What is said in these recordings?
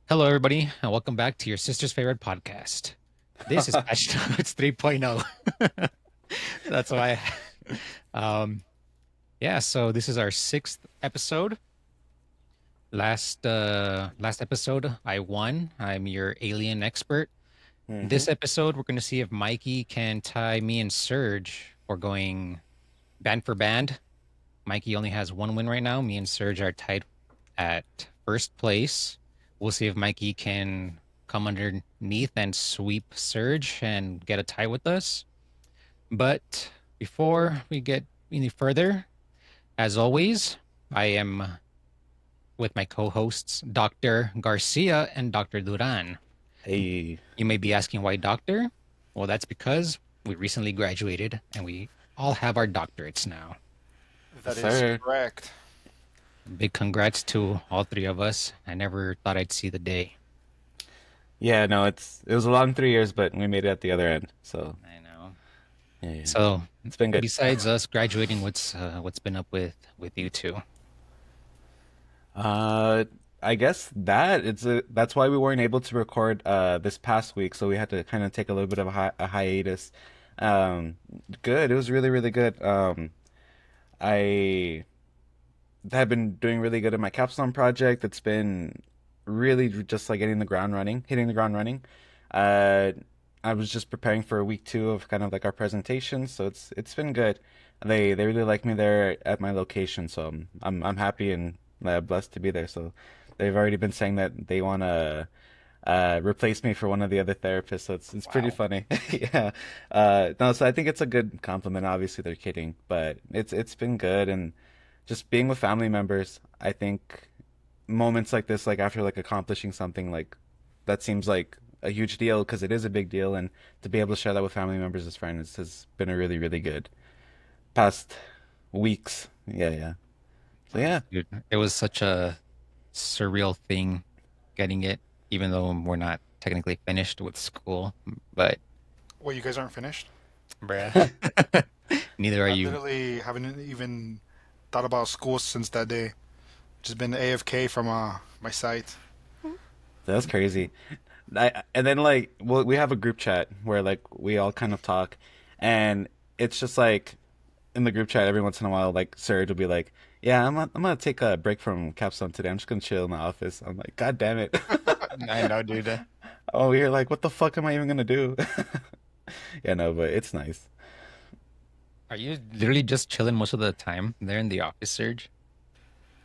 Hello, everybody, and welcome back to your sister's favorite podcast. This is Patch Notes 3.0. That's why. Um, yeah, so this is our sixth episode. Last episode, I won. I'm your alien expert. hmm This episode, we're going to see if Mikey can tie me and Serge. We're going band for band. Mikey only has one win right now. Me and Serge are tied at first place. We'll see if Mikey can come underneath and sweep Serge and get a tie with us. But before we get any further, as always, I am with my co-hosts, Dr. Garcia and Dr. Duran. Hey, You may be asking why doctor? Well, that's because we recently graduated and we all have our doctorates now. yes, That is sir. correct. Big congrats to all three of us. I never thought I'd see the day. Yeah, no, it was a long 3 years, but we made it at the other end. So I know. yeah, So, it's been good. besides us graduating, what's been up with you two? Uh, I guess that's why we weren't able to record this past week, so we had to kind of take a little bit of a hiatus. Um, Good. It was really really good. I have been doing really good at my capstone project. It's been really just like hitting the ground running. Uh, I was just preparing for week two of kind of like our presentation, so it's been good. They really like me there at my location, so I'm happy and blessed to be there. So they've already been saying that they want to replace me for one of the other therapists. So it's pretty Wow. funny. Yeah. No, so I think it's a good compliment. Obviously, they're kidding, but it's been good and just being with family members. I think moments like this, like after like accomplishing something like that seems like a huge deal because it is a big deal, and to be able to share that with family members as friends has been a really, really good past weeks. Yeah, yeah. So yeah, Nice, dude. It was such a surreal thing getting it, even though we're not technically finished with school. But Well, you guys aren't finished? bruh, neither are I you. literally haven't even thought about school since that day. Just been AFK from my site. that's crazy. And then like we have a group chat where like we all kind of talk, and it's just like in the group chat every once in a while, like Serge will be like, "Yeah, I'm gonna take a break from Capstone today. I'm just gonna chill in the office." I'm like, "God damn it!" I know, dude. Oh, you're like, "What the fuck am I even gonna do?" Yeah, no, but it's nice. Are you literally just chilling most of the time there in the office, Serge?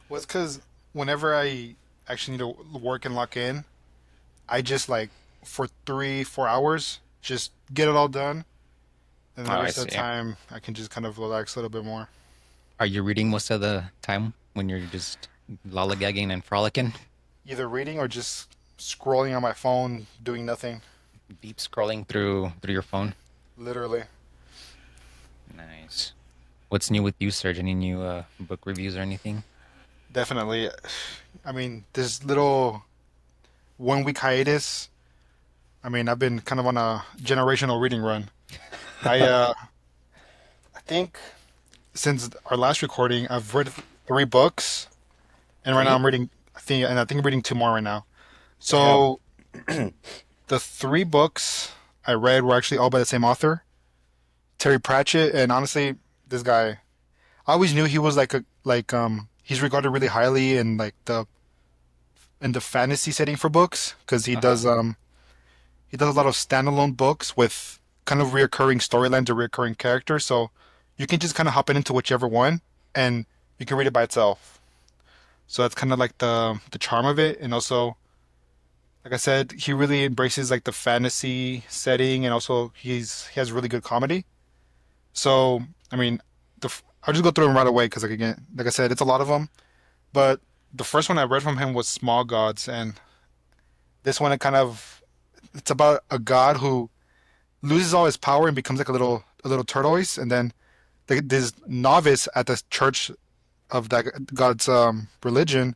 Well, it's because whenever I actually need to work and lock in, I just like for 3, 4 hours, just get it all done. And then Oh, the I rest of see. the time, I can just kind of relax a little bit more. Are you reading most of the time when you're just lollygagging and frolicking? Either reading or just scrolling on my phone, doing nothing. Deep scrolling through your phone? Literally. Nice. What's new with you, Serge? Any new book reviews or anything? Definitely. I mean, this little 1 week hiatus. I mean, I've been kind of on a generational reading run. I uh I think since our last recording, I've read 3 books, and right now Three? I'm reading. I think I'm reading 2 more right now. Damn. So the 3 books I read were actually all by the same author, Terry Pratchett, and honestly, this guy, I always knew he was he's regarded really highly in the fantasy setting for books because Uh-huh. he does a lot of standalone books with kind of reoccurring storylines or reoccurring characters. So you can just kind of hop into whichever one and you can read it by itself. So that's kind of like the charm of it. And also, like I said, he really embraces like the fantasy setting, and also he has really good comedy. So I mean, I'll just go through them right away because like I said, it's a lot of them. But the first one I read from him was Small Gods, and this one it's about a god who loses all his power and becomes like a little tortoise, and then this novice at the church of that god's religion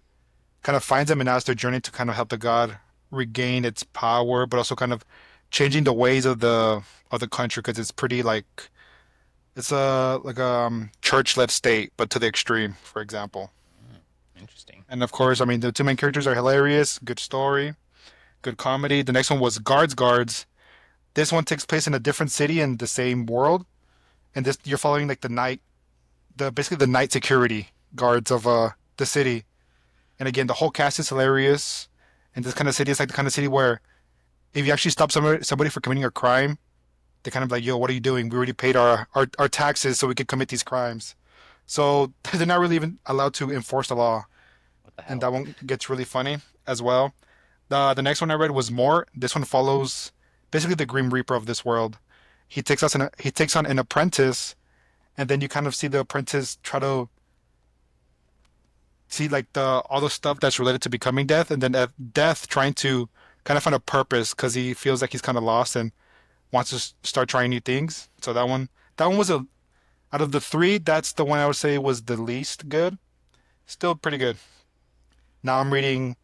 kind of finds him, and now it's their journey to kind of help the god regain its power, but also kind of changing the ways of the country because it's pretty like it's a like a church-led state, but to the extreme, for example. Mm, interesting. And of course, I mean the two main characters are hilarious, good story. good comedy. The next one was Guards. This one takes place in a different city in the same world, and this you're following like the night, the basically the night security guards of the city. And again, the whole cast is hilarious. And this kind of city is like the kind of city where if you actually stop somebody for committing a crime, they kind of like, yo, what are you doing? We already paid our taxes so we could commit these crimes. So they're not really even allowed to enforce the law. What the And hell? that one gets really funny as well. The next one I read was More. This one follows basically the Grim Reaper of this world. He takes on an apprentice, and then you kind of see the apprentice try to see like the all the stuff that's related to becoming Death, and then Death trying to kind of find a purpose because he feels like he's kind of lost and wants to start trying new things. So that one was a out of the three, that's the one I would say was the least good. Still pretty good. Now I'm reading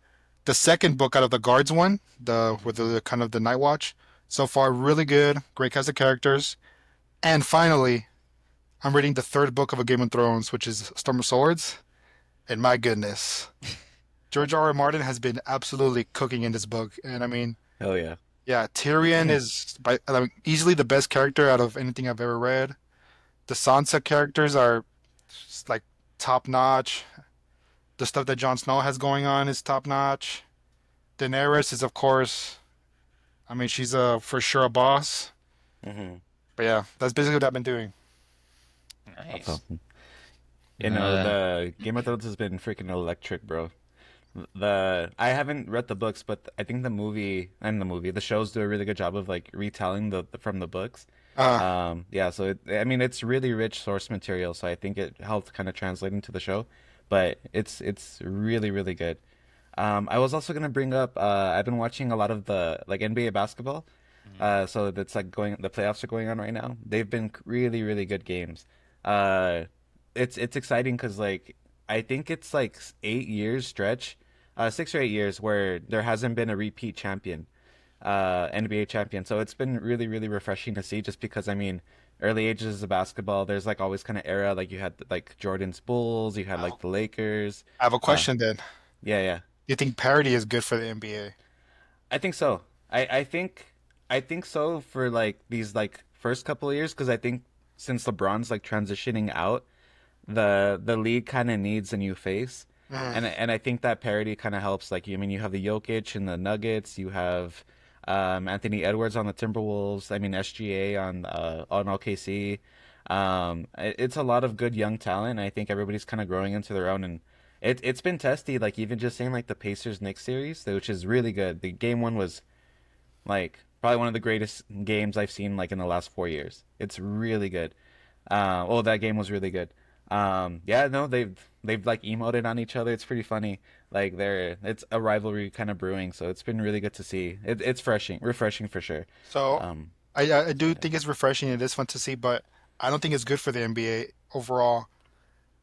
the second book out of the Guards one, the with the kind of the Night Watch. So far, really good, great cast of characters. And finally, I'm reading the third book of A Game of Thrones, which is Storm of Swords. And my goodness, George R. R. Martin has been absolutely cooking in this book. And I mean, Hell yeah. yeah, Tyrion is easily the best character out of anything I've ever read. The Sansa characters are just, like top notch. The stuff that Jon Snow has going on is top notch. Daenerys is, of course, I mean, she's for sure a boss. Hmm. But yeah, that's basically what I've been doing. That's Nice. awesome. You know, Uh, the Game of Thrones has been freaking electric, bro. The I haven't read the books, but I think the shows do a really good job of like retelling from the books. Uh, Yeah, so I mean, it's really rich source material, so I think it helped kind of translate into the show, but it's really really good. I was also gonna bring up, I've been watching a lot of the like NBA basketball. mhm. So that's like the playoffs are going on right now. They've been really really good games. Uh, it's exciting because like I think it's like 8 years stretch, 6 or 8 years where there hasn't been a repeat champion, NBA champion. So it's been really really refreshing to see. Just because I mean, early ages of basketball, there's like always kind of era like you had like Jordan's Bulls, you had like the Lakers. I have a Uh, question then. yeah, yeah. Do you think parity is good for the NBA? I think so. I think so for like these like first couple of years because I think since LeBron's like transitioning out, the league kind of needs a new face, Mm. and I think that parity kind of helps. Like, I mean, you have the Jokic and the Nuggets, you have Anthony Edwards on the Timberwolves. I mean, SGA on OKC. It's a lot of good young talent. I think everybody's kind of growing into their own, and it's been testy. Like even just saying like the Pacers Knicks series, which is really good. The game one was like probably one of the greatest games I've seen like in the last 4 years. It's really good. Oh, that game was really good. Yeah, no, they've like emoted on each other. It's pretty funny. Like it's a rivalry kind of brewing, so it's been really good to see. It's refreshing for sure. So Um, I do yeah. think it's refreshing. It is fun to see, but I don't think it's good for the NBA overall.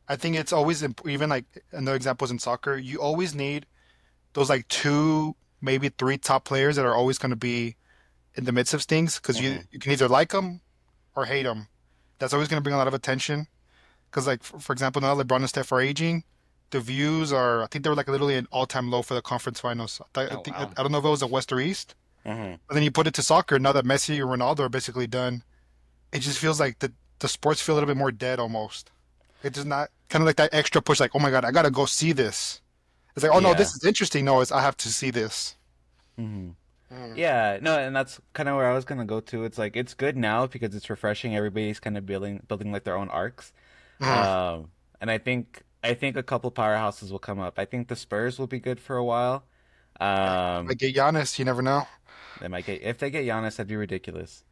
I think it's always even like another example is in soccer. You always need those like two, maybe three top players that are always going to be in the midst of things because you Hmm. you can either like them or hate them. That's always going to bring a lot of attention. Because like for example, now LeBron and Steph are aging. The views are I think they were like literally an all-time low for the conference finals. I Oh think wow. I don't know if it was the West or East. Hmm. But then you put it to soccer. Now that Messi or Ronaldo are basically done, it just feels like the sports feel a little bit more dead almost. It's just not kind of like that extra push. Like, oh my God, I gotta go see this. It's like, oh no, this Yeah. is interesting. No, it's I have to see this. Hmm. Mm. Yeah, no, and that's kind of where I was gonna go to. It's like it's good now because it's refreshing. Everybody's kind of building like their own arcs. Mm. And I think a couple powerhouses will come up. I think the Spurs will be good for a while. Like Um, get Giannis, you never know. they might get if they get Giannis, that'd be ridiculous.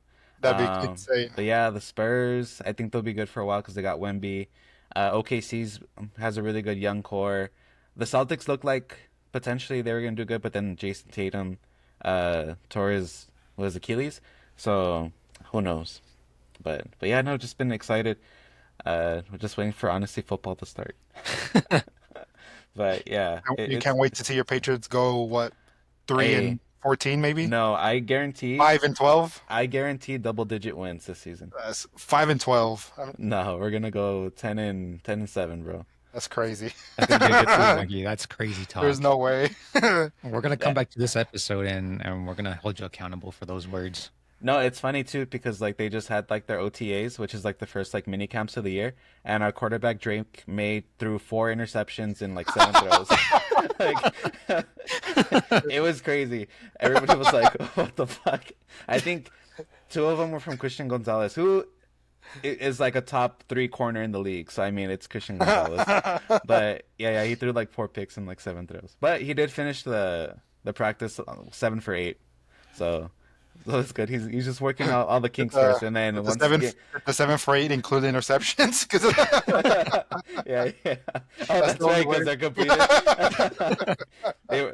That'd be insane. But yeah, the Spurs, I think they'll be good for a while because they got Wemby. OKC's has a really good young core. The Celtics look like potentially they were gonna do good, but then Jason Tatum, tore his Achilles, so who knows? But yeah, no, just been excited. We're just waiting for honestly football to start. But yeah, You it's can't wait to see your Patriots go what 3 a and 14 maybe no. I guarantee 5 and 12. I guarantee double-digit wins this season. 5 and 12. No, we're gonna go 10 and 7, bro. That's crazy. That's gonna be a good Ooh, season. Mikey, that's crazy There's talk. no way. We're gonna come That back to this episode and we're gonna hold you accountable for those words. No, it's funny too because like they just had like their OTAs, which is like the first like mini camps of the year, and our quarterback Drake made threw 4 interceptions in like 7 throws. Like it was crazy. Everybody was like, "What the fuck?" I think two of them were from Christian Gonzalez, who is like a top 3 corner in the league. So I mean, it's Christian Gonzalez. But yeah, he threw like 4 picks in like 7 throws. But he did finish the practice 7 for 8. So so that's good. He's just working out all the Did kinks first, and then did the once seven get did the 7 for 8 include interceptions? Because yeah. Oh, that's the that's only right, because way. they're completed.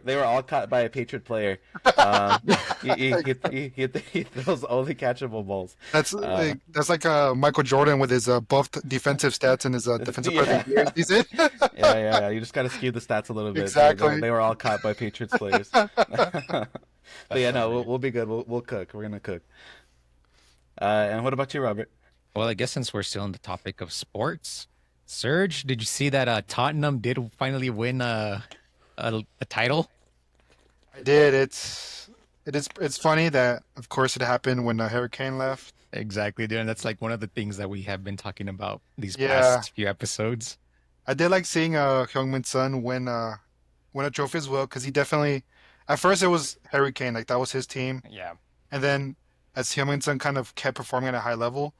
They were all caught by a Patriot player. Um, he throws only catchable balls. Uh, That's like Michael Jordan with his buffed defensive stats and his defensive player of yeah, the year season. yeah. You just gotta skew the stats a little bit. Exactly. They were all caught by Patriots players. But That's yeah, no, hilarious. we'll be good. We'll cook. We're gonna cook. And what about you, Robert? Well, I guess since we're still on the topic of sports, Serge, did you see that Tottenham did finally win a title? I did. It's funny that of course it happened when the hurricane left. Exactly, dude. And that's like one of the things that we have been talking about these Yeah, past few episodes. I did like seeing Heung-min Son win a trophy as well because he definitely at first it was Harry Kane like that was his team, Yeah. and then as Heung-min Son kind of kept performing at a high level,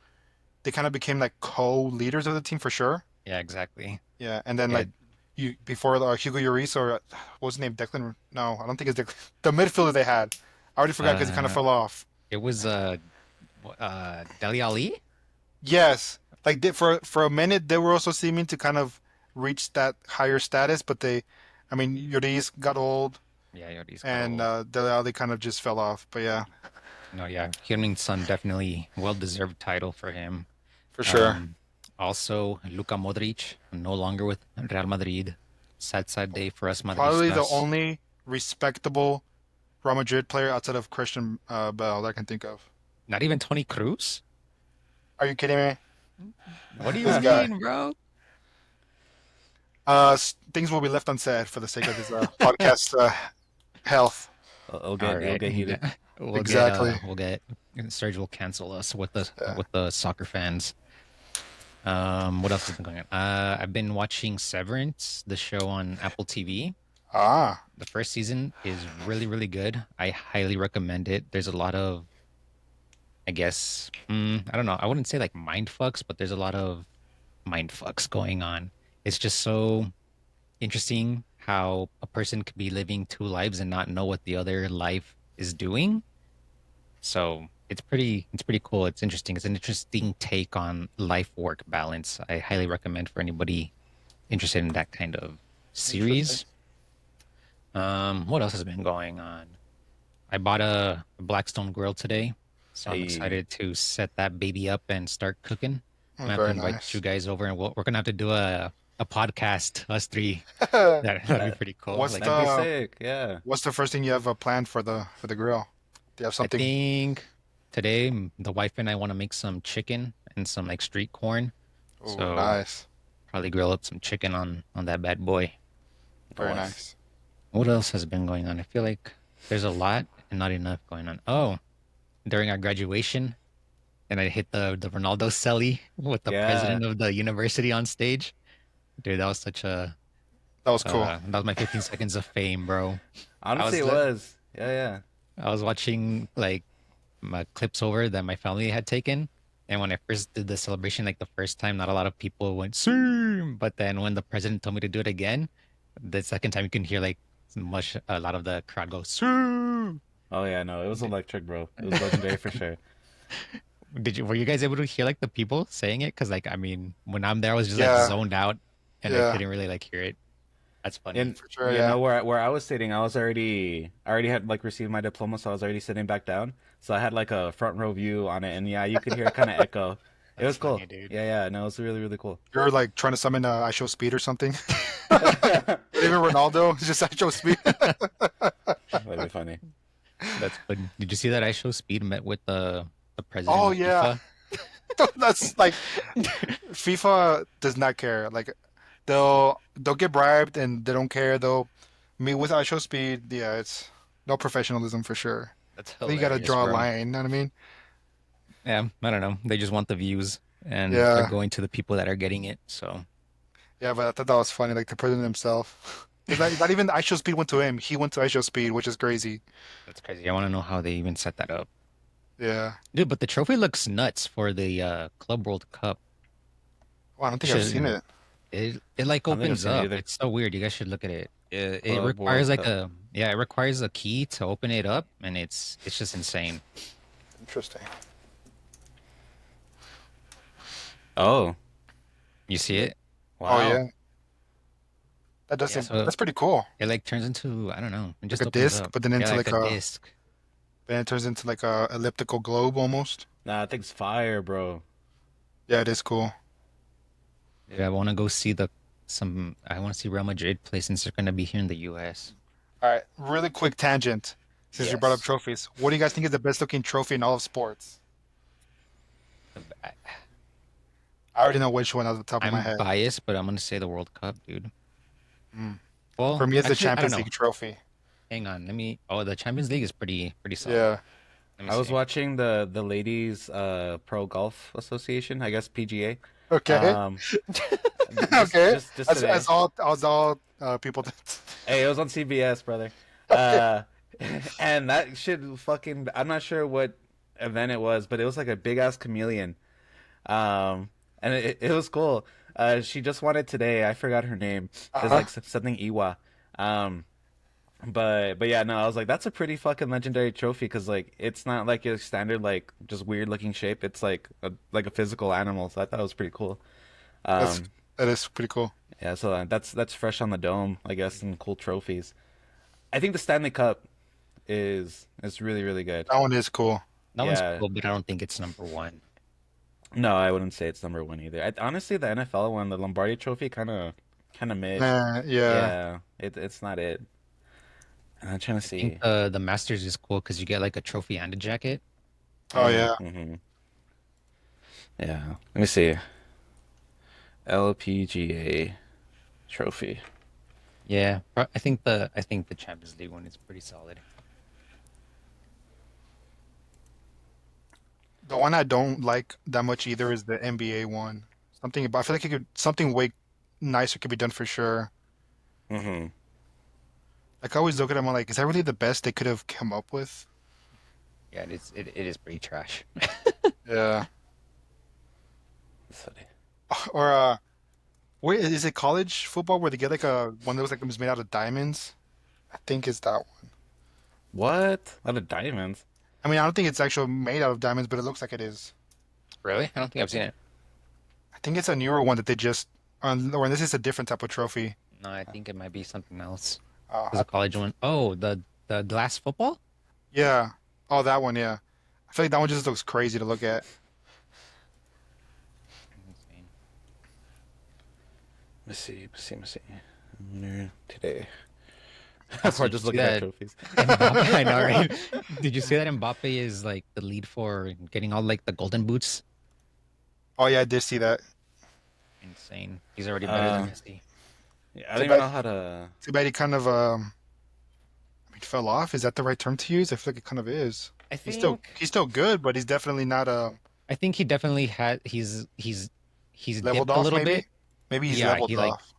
they kind of became like co-leaders of the team for sure. Yeah, exactly. Yeah, and then Yeah. like you before Hugo Lloris or what was his name, Declan? No, I don't think it's Declan. The midfielder they had, I already forgot because he kind of Uh, fell off. it was Deli Ali. Yes, like for a minute they were also seeming to kind of reach that higher status, but I mean, Lloris got old Yeah, yeah, he's got and old. Dele Alli kind of just fell off. But yeah, No, yeah, Heung-min Son definitely well-deserved title for him. for sure. Um, Also, Luka Modric no longer with Real Madrid. Sad day for us Probably the Madristas. only respectable Real Madrid player outside of Christian Bale that I can think of. Not even Tony Cruz? Are you kidding me? What do you This guy. mean, bro? Things will be left unsaid for the sake of this podcast health. All It'll right. get heated. Exactly. We'll get Serge will cancel us with Yeah. the soccer fans. What else has been going on? I've been watching Severance, the show on Apple TV. Ah, The first season is really, really good. I highly recommend it. There's a lot of, I guess, I don't know. I wouldn't say like mind fucks, but there's a lot of mind fucks going on. It's just so interesting how a person could be living 2 lives and not know what the other life is doing. So it's pretty cool. It's interesting. It's an interesting take on life work balance. I highly recommend for anybody interested in that kind of interesting. series. What else has been going on? I bought a Blackstone grill today, so I'm Hey, excited to set that baby up and start cooking. I'm gonna have to Very invite you nice. guys over, and we're gonna have to do a podcast, us three. That'd be that pretty cool. What's Like, that'd be the sick. Yeah. what's the first thing you have planned for the grill? Do you have I something? think today the wife and I want to make some chicken and some like street corn. Oh, So nice. probably grill up some chicken on that bad boy. Very Nice. nice. What else has been going on? I feel like there's a lot and not enough going on. Oh, during our graduation, and I hit the Ronaldo celly with the Yeah. president of the university on stage. Dude, that was such a That was cool. that was my 15 seconds of fame, bro. I Honestly, was it was. Yeah. I was watching like my clips over that my family had taken. And when I first did the celebration, like the first time, not a lot of people went, "Sir!" But then when the president told me to do it again, the second time you can hear like a lot of the crowd go, "Sir!" Oh yeah. No, it was Did, electric, bro. It was legendary for sure. were you guys able to hear like the people saying it? Because like, I mean, when I'm there, I was just like Yeah, zoned out and I yeah, couldn't really like hear it. That's funny. And for sure. you Yeah. know where I was sitting, I already had like received my diploma, so I was already sitting back down. So I had like a front row view on it, and yeah, you could hear it kind of echo. It That's was cool. funny, dude. Yeah. No, it was really cool. You're like trying to summon I show speed or something. Even Ronaldo is just I show speed. That'd be funny. That's good. Did you see that I Show Speed met with the president Oh of yeah, FIFA? that's like FIFA does not care. Like They'll get bribed and they don't care. They'll meet with ISO speed. Yeah, it's no professionalism for sure. That's I think you got to hilarious, draw a bro. line. You know what I mean? Yeah, I don't know. They just want the views, and they're Yeah, going to the people that are getting it. So yeah. But I thought that was funny. Like the president himself. It's not even ISO speed went to him. He went to ISO speed, which is crazy. that's crazy. I want to know how they even set that up, Yeah. dude. But the trophy looks nuts for the Club World Cup. Well, I don't You think I've should seen it. it like I don't think I've opens seen it up. either. It's so weird. You guys should look at it. It Club requires World like Cup. a yeah, it requires a key to open it up, and it's just insane. Interesting. Oh, You see it? Oh wow. yeah, that Yeah. doesn't. So That's pretty cool. it like turns into I don't know. It Like just a opens disc, up. but then Yeah, into like like a a disc. then it turns into like a elliptical globe almost. Nah, that thing's fire, bro. Yeah, it is cool. Yeah, I want to go see the some. I want to see Real Madrid play since they're gonna be here in the U.S. All right, really quick tangent. Since you brought up Yes. trophies, what do you guys think is the best looking trophy in all of sports? I- I already know which one off the top of my I'm head. biased, but I'm gonna say the World Cup, dude. Mm. For Well, me, it's the actually, I don't Champions know. League trophy. Hang on. Let me. Oh, the Champions League is pretty solid. Yeah. Let me I was see. watching the ladies Pro Golf Association, I guess PGA. Okay. Um, just Okay. just just today. As all people. Hey, it was on CBS, brother. Okay. Uh, and that shit fucking. I'm not sure what event it was, but it was like a big ass chameleon. And it was cool. She just won it today. I forgot her name. It's Uh-huh. like something Iwa. Um, but yeah, no, I was like, that's a pretty fucking legendary trophy because like it's not like your standard like just weird looking shape. It's like a physical animal. So I thought it was pretty cool. That's Um, that is pretty cool. yeah, so that's fresh on the dome, I guess, and cool trophies. I think the Stanley Cup is really really good. That one is cool. That one's Yeah, cool, but I don't think it's number one. no, I wouldn't say it's number one either. Honestly, the NFL one, the Lombardi Trophy, kind of mid. Yeah. Yeah, it's not it. I'm trying to I think see. the Masters is cool because you get like a trophy and a jacket. Oh yeah. Mm-hmm. Yeah, let me see. LPGA Trophy. Yeah, I think the Champions League one is pretty solid. The one I don't like that much either is the NBA one. Something about I feel like something way nicer could be done for sure. Mm-hmm. Like I always look at them, I'm like, is that really the best they could have come up with? Yeah, it is pretty trash. Yeah. Sorry. Or wait, is it college football where they get like a one that was made out of diamonds? I think it's that one. What? Out of diamonds? I mean, I don't think it's actually made out of diamonds, but it looks like it is. Really? I don't think I've seen it. I think it's a newer one that they just or this is a different type of trophy. No, I think it might be something else. There's Uh, a college one. Oh, the glass football? yeah. Oh, that one, yeah. I feel like that one just looks crazy to look at. Insane. Let's see. Winner today. Also, Or did you just see looking at that trophies. Mbappe? I know, right? Did you see that Mbappe is like the lead for getting all like the golden boots? Oh yeah, I did see that. Insane. He's already better than Uh, Messi. yeah, I Too don't even bad, know how to. too bad he kind of I mean, fell off. Is that the right term to use? I feel like it kind of is. I He's still think. he's still good, but he's definitely not I think he definitely had he's leveled dipped a off. little Maybe bit. maybe he's Yeah, leveled he like off.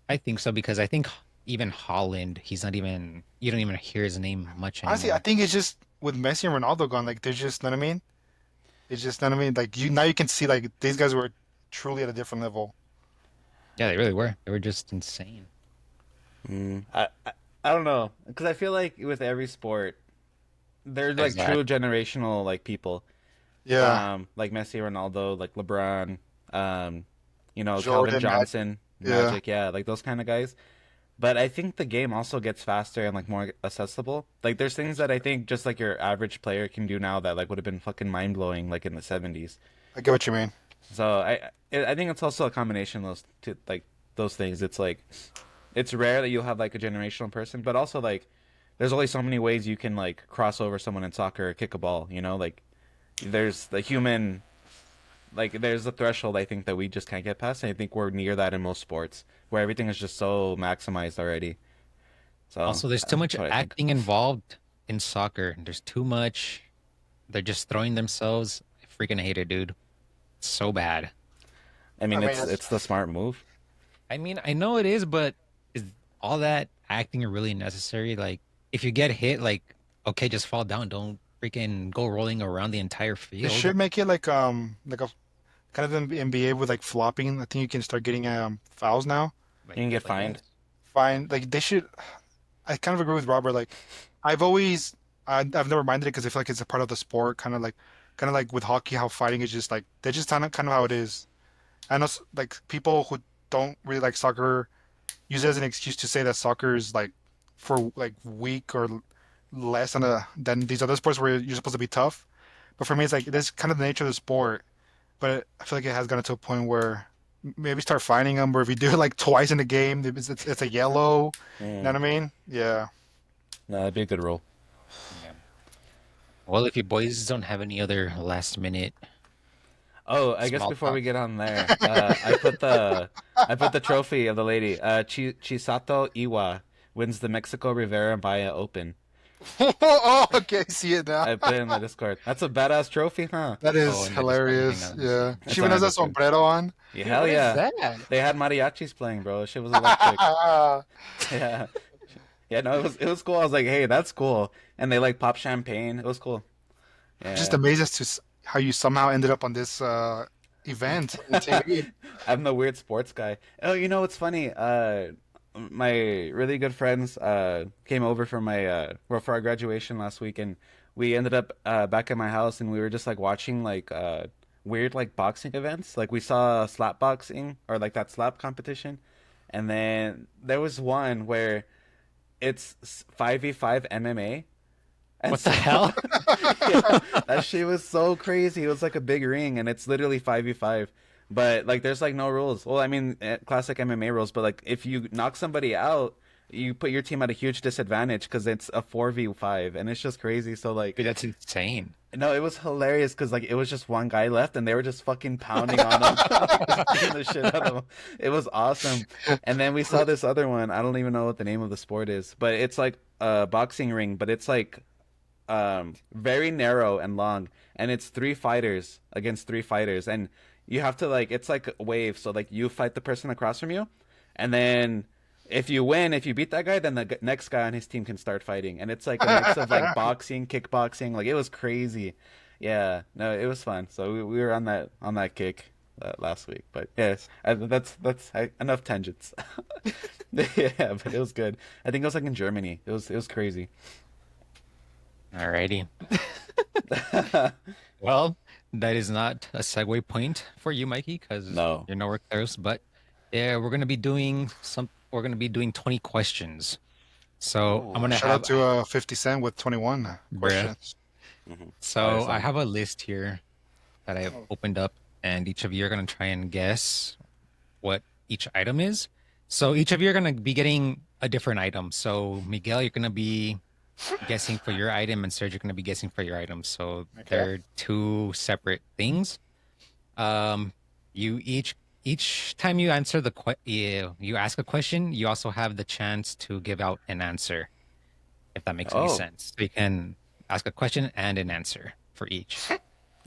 I think so because I think even Holland, he's not even you don't even hear his name much Honestly, I anymore. think it's just with Messi and Ronaldo gone. Like there's just, know what I mean? It's just, know what I mean? Like you now you can see like these guys were truly at a different level. Yeah, they really were. They were just insane. Mm, I don't know because I feel like with every sport, they're There's like that. true generational like people. Yeah, Like Messi, Ronaldo, like LeBron, um, Calvin Jordan, Matt. Johnson, Yeah, Magic, yeah, like those kind of guys. But I think the game also gets faster and like more accessible. Like there's things that I think just like your average player can do now that like would have been fucking mind blowing like in the 70s. I get what you mean. So I think it's also a combination of those two like those things. It's like it's rare that you'll have like a generational person, but also like there's only so many ways you can like cross over someone in soccer or kick a ball, Like there's the human like there's a threshold I think that we just can't get past, and I think we're near that in most sports where everything is just so maximized already. So Also, there's too much that's what I think. acting involved in soccer. There's too much. They're just throwing themselves. I freaking hate it, dude. It's so bad. I I mean, mean, it's the smart move. I mean, I know it is, but is all that acting really necessary? Like, if you get hit, like, okay, just fall down. Don't freaking go rolling around the entire they field. should make it like a kind of the NBA with like flopping. I think you can start getting fouls now. You can get Like fined. this. Fine, like they should. I kind of agree with Robert. Like, I've always, I've never minded it because I feel like it's a part of the sport. Kind of like with hockey, how fighting is just like that's just kind of how it is. I know like people who don't really like soccer use it as an excuse to say that soccer is like for like weak or less than these other sports where you're supposed to be tough. But for me, it's like that's kind of the nature of the sport. But I feel like it has gotten to a point where maybe start finding them. Where if you do it like twice in the game, it's a yellow. You know Mm. what I mean? Yeah. No, that'd be a good rule. Yeah. Well, if you boys don't have any other last minute Oh, I guess small before we talk, get on there, I put the trophy of the lady. Chisato Iwa wins the Mexico Rivera Maya Open. Oh, okay. See it now. I put it in the Discord. That's a badass trophy, huh? That oh, is in the Discord, hang on, hilarious. let me Yeah. see. She It's even on our has a Discord. sombrero on. Yeah, Dude, hell what is yeah. that? They had mariachis playing, bro. Shit was electric. Yeah. Yeah, no, it was cool. I was like, hey, that's cool. And they like pop champagne. It was cool. Just Yeah. amazed as to how you somehow ended up on this event on TV. I'm the weird sports guy. Oh, you know what's funny? My really good friends came over for my well, for our graduation last week, and we ended up back at my house, and we were just like watching like weird like boxing events. Like we saw slap boxing or like that slap competition, and then there was one where it's 5v5 MMA. And What the so, hell? yeah, that shit was so crazy. It was like a big ring, and it's literally 5v5. But like, there's like no rules. Well, I mean, classic MMA rules. But like, if you knock somebody out, you put your team at a huge disadvantage because it's a 4v5, and it's just crazy. So like, Dude, that's insane. no, it was hilarious because like it was just one guy left, and they were just fucking pounding on him, like, just beating the shit out of him. It was awesome. And then we saw this other one. I don't even know what the name of the sport is, but it's like a boxing ring, but it's like very narrow and long, and it's three fighters against three fighters, and you have to like it's like a wave, so like you fight the person across from you, and then if you win, if you beat that guy, then the next guy on his team can start fighting, and it's like a mix of like boxing, kickboxing, like it was crazy. Yeah, no, it was fun. So we were on that kick last week, but yes, enough tangents. Yeah, but it was good. I think it was like in Germany. It was crazy. Alrighty. Well, that is not a segue point for you, Mikey, because No. you're nowhere close. But yeah, we're gonna be doing some. We're gonna be doing 20 questions. So I'm Oh. gonna Shout out have, to 50 Cent with 21 bruh. questions. Fire So I song. have a list here that I have Oh, opened up, and each of you are gonna try and guess what each item is. So each of you are gonna be getting a different item. So Miguel, you're gonna be guessing for your item, and Serge, you're gonna be guessing for your item. So okay. they're two separate things. Um, you each time you answer you ask a question, you also have the chance to give out an answer, if that makes any Oh, sense. So you can ask a question and an answer for each.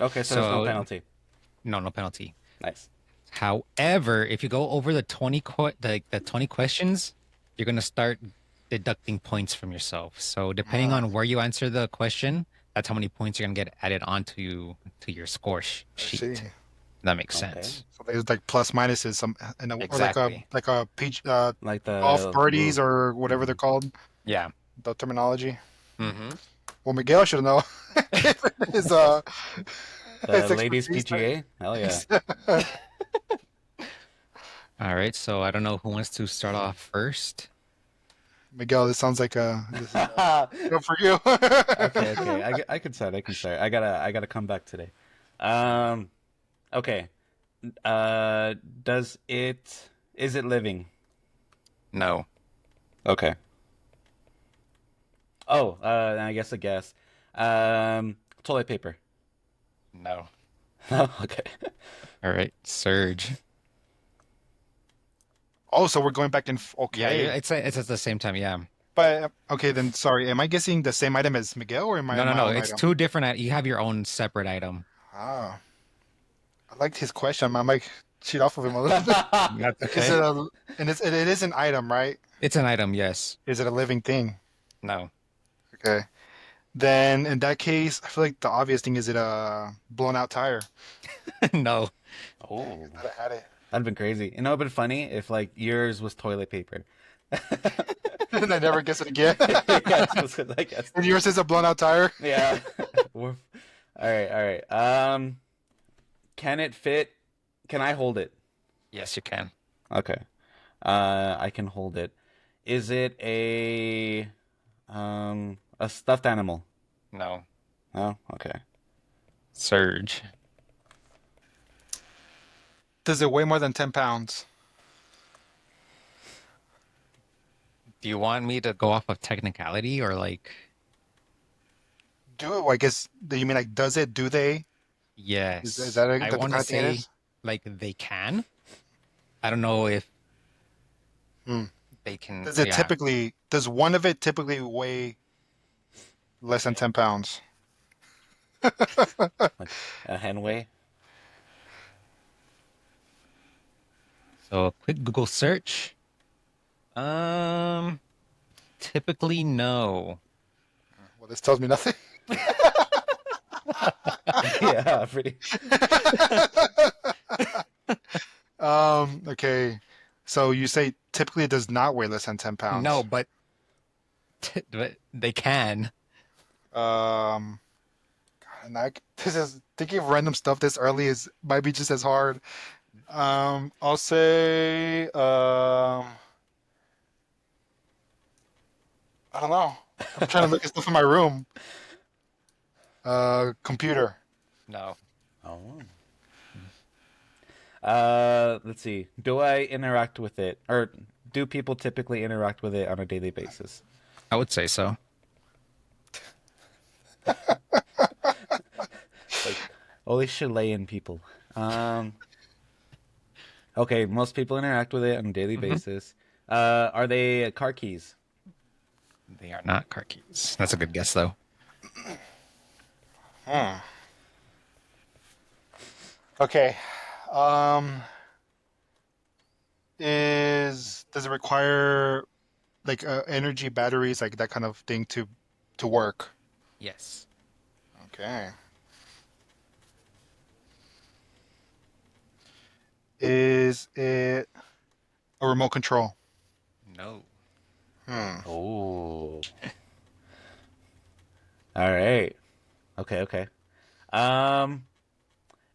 okay. So there's no So penalty. no, no penalty. Nice. However, if you go over the 20 questions, you're gonna start deducting points from yourself. So depending Ah, on where you answer the question, that's how many points you're gonna get added to your score I see. sheet. That makes Okay. sense. So there's like plus minuses, or Exactly. like a peach Like golf the birdies rule. or whatever they're Hmm. called, Yeah. the terminology. Hmm. Well, Miguel should know. His The his ladies expertise. PGA. Hell yeah. All right. So I don't know who wants to start off first. Miguel, this sounds like this is Okay, good for you. okay. I can start. I can start. I gotta come back today. Um. Okay. Does it? Is it living? No. Okay. Oh. I guess a guess. Toilet paper. No. Oh, okay. All right, Surge. Oh, so we're going back in. Yeah, Okay. it's at the same time. Yeah. But okay, then sorry. Am I guessing the same item as Miguel or am I No, on no, my no. own It's item? two different. You have your own separate item. Ah, I liked his question. I might cheat off of him a little bit. That's Is okay. it a and it is an item, right? It's an item. Yes. Is it a living thing? No. Okay. Then in that case, I feel like the obvious thing is it a blown out tire. No. Dang, I Oh, thought I had it. that'd been crazy. You know, it'd been funny if like yours was toilet paper. And I never guess it again. Yeah, just 'cause I guessed. And yours is a blown out tire. Yeah. Woof. All right, all right. Can it fit? Can I hold it? Yes, you can. Okay. I can hold it. Is it a stuffed animal? No. Oh, okay. Surge. Does it weigh more than 10 pounds? Do you want me to go off of technicality or like? Do it. I guess, do you mean like, does it? Do they? Is Yes. that, I that the want to kind of thing it say is? like they can. I don't know if Hmm. they can. Does it Yeah. typically, does one of it typically weigh less than 10 pounds? Like a henway? So a quick Google search. Um, typically no. Well, this tells me nothing. Yeah, pretty. Okay. So you say typically it does not weigh less than 10 No, pounds. but, but they can. Um, and this is thinking of random stuff this early is might be just as hard. I'll say, I don't know. I'm trying to look at stuff in my room. Computer. No. Oh. Let's see. Do I interact with it, or do people typically interact with it on a daily basis? I would say so. Like, only Chilean people. Um, okay, most people interact with it on a daily Hmm. basis. Are they car keys? They are not car keys. That's a good guess, though. Hmm. Okay. Um, does it require like energy batteries, like that kind of thing to work? Yes. Okay. Is it a remote control? No. Hmm. Oh. All right. Okay, okay. Um,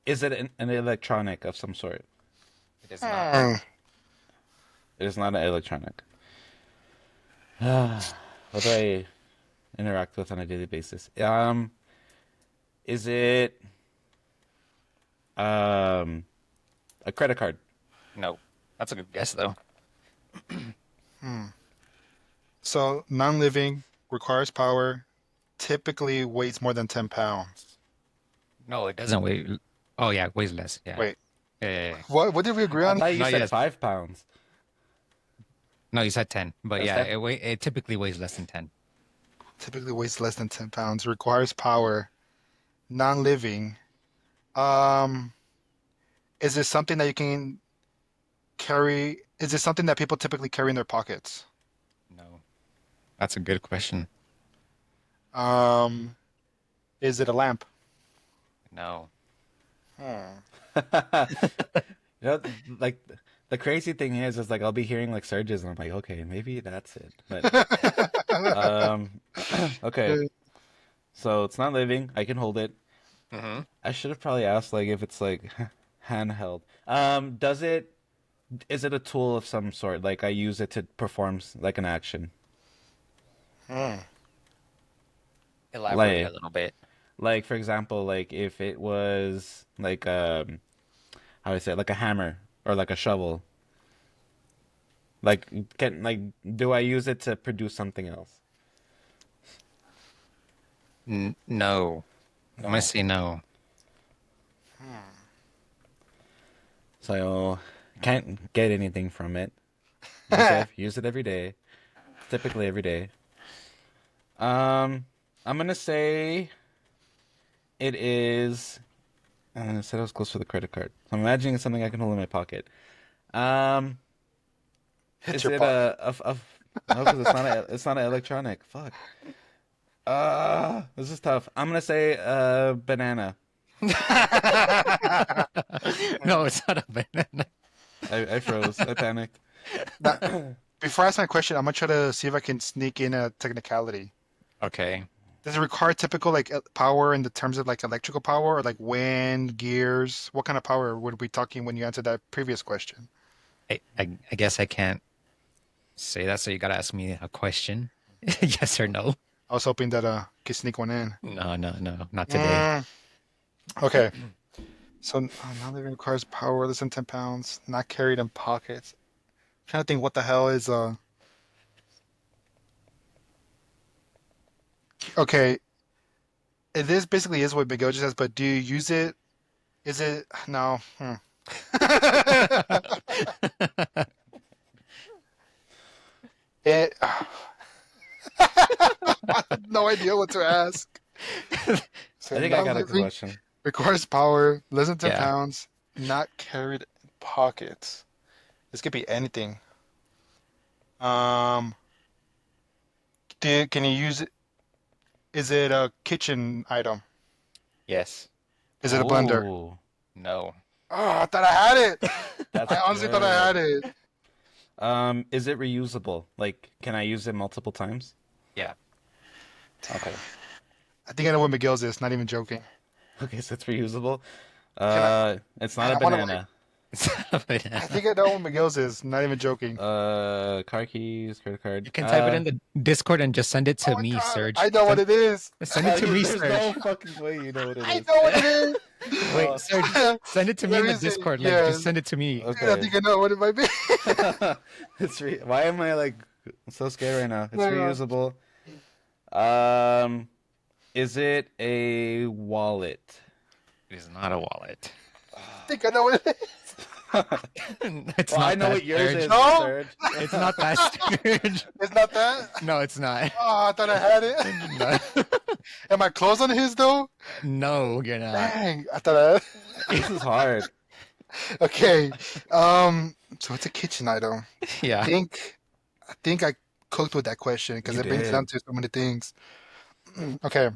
is it an electronic of some sort? It is not. Hmm. It is not an electronic. What do I interact with on a daily basis? Is it um a credit card? No. That's a good guess, though. Hmm. So non-living requires power, typically weighs more than 10 pounds. No, it doesn't weigh. Oh, yeah, it weighs less. Yeah. Wait, Yeah, yeah, yeah. what did we agree I on? thought you No, said yes. 5 pounds. No, you said 10. But That's yeah, 10. it typically weighs less than 10. Typically weighs less than 10 pounds, requires power, non-living. Um, is this something that you can carry? Is this something that people typically carry in their pockets? No. That's a good question. Um, is it a lamp? No. Hmm. You know, like the crazy thing is like I'll be hearing like surges and I'm like, okay, maybe that's it. But um, okay, so it's not living. I can hold it. Hmm. I should have probably asked like if it's like handheld. Does it? Is it a tool of some sort? Like I use it to perform like an action. Hmm. Elaborate a Like, little bit. like for example, like if it was like how do I say it? Like a hammer or like a shovel. Like can like do I use it to produce something else? No. I'm gonna No. say no. so can't get anything from it. Use it every day, typically every day. I'm gonna say it is. I said I was close to the credit card. So I'm imagining it's something I can hold in my pocket. Um, Hit is your it pocket. no, because it's not an electronic. Fuck. This is tough. I'm gonna say banana. No, it's not a banana. I froze. I panicked. Now, before I ask my question, I'm gonna try to see if I can sneak in a technicality. Okay. Does it require typical like power in the terms of like electrical power or like wind, gears? What kind of power would we talking when you answered that previous question? I guess I can't say that, so you gotta ask me a question. Yes or no? I was hoping that could sneak one in. No, no, no, not today. Mm, okay. So now that it requires power less than 10 pounds, not carried in pockets. I'm trying to think what the hell is okay. This basically is what Miguel just says, but do you use it? Is it no? It no idea what to ask. I So think I not got a good living question. requires power, less than 10 Yeah. pounds, not carried in pockets. This could be anything. Um, can you use it? Is it a kitchen item? Yes. Is it a blender? Oh, No. Oh, I thought I had it. that's I honestly thought I had good. it. Is it reusable? Like, can I use it multiple times? Yeah. Okay. I think I know what Miguel's is. Not even joking. Okay, so it's reusable. Can I? It's not Man, a I want to like. banana. It's not a I banana. think I know what Miguel's is. Not even joking. Car keys, credit card. You can type it in the Discord and just send it Oh to my me, God, Serge. I know what it is. Send it to me, There's Serge. no fucking way you know what it I is. know what it is. Wait, Serge, send it to me Let in the me see. Discord. Like, just Yes. send it to me. Dude, I Okay. think I know what it might be. Why am I like so scared right now? It's Hang on. reusable. Um, is it a wallet? It is not a wallet. I think I know what it is. It's Well, I not know that, what yours Serge. is, No. Serge. It's not that, Serge. It's not that. No, it's not. Oh, I thought I had it. No, Am I close on his though? no, you're not. Dang, I thought I had. This is hard. Okay. So it's a kitchen item. Yeah. I think I cooked with that question because You it brings down did. to so many things. Okay.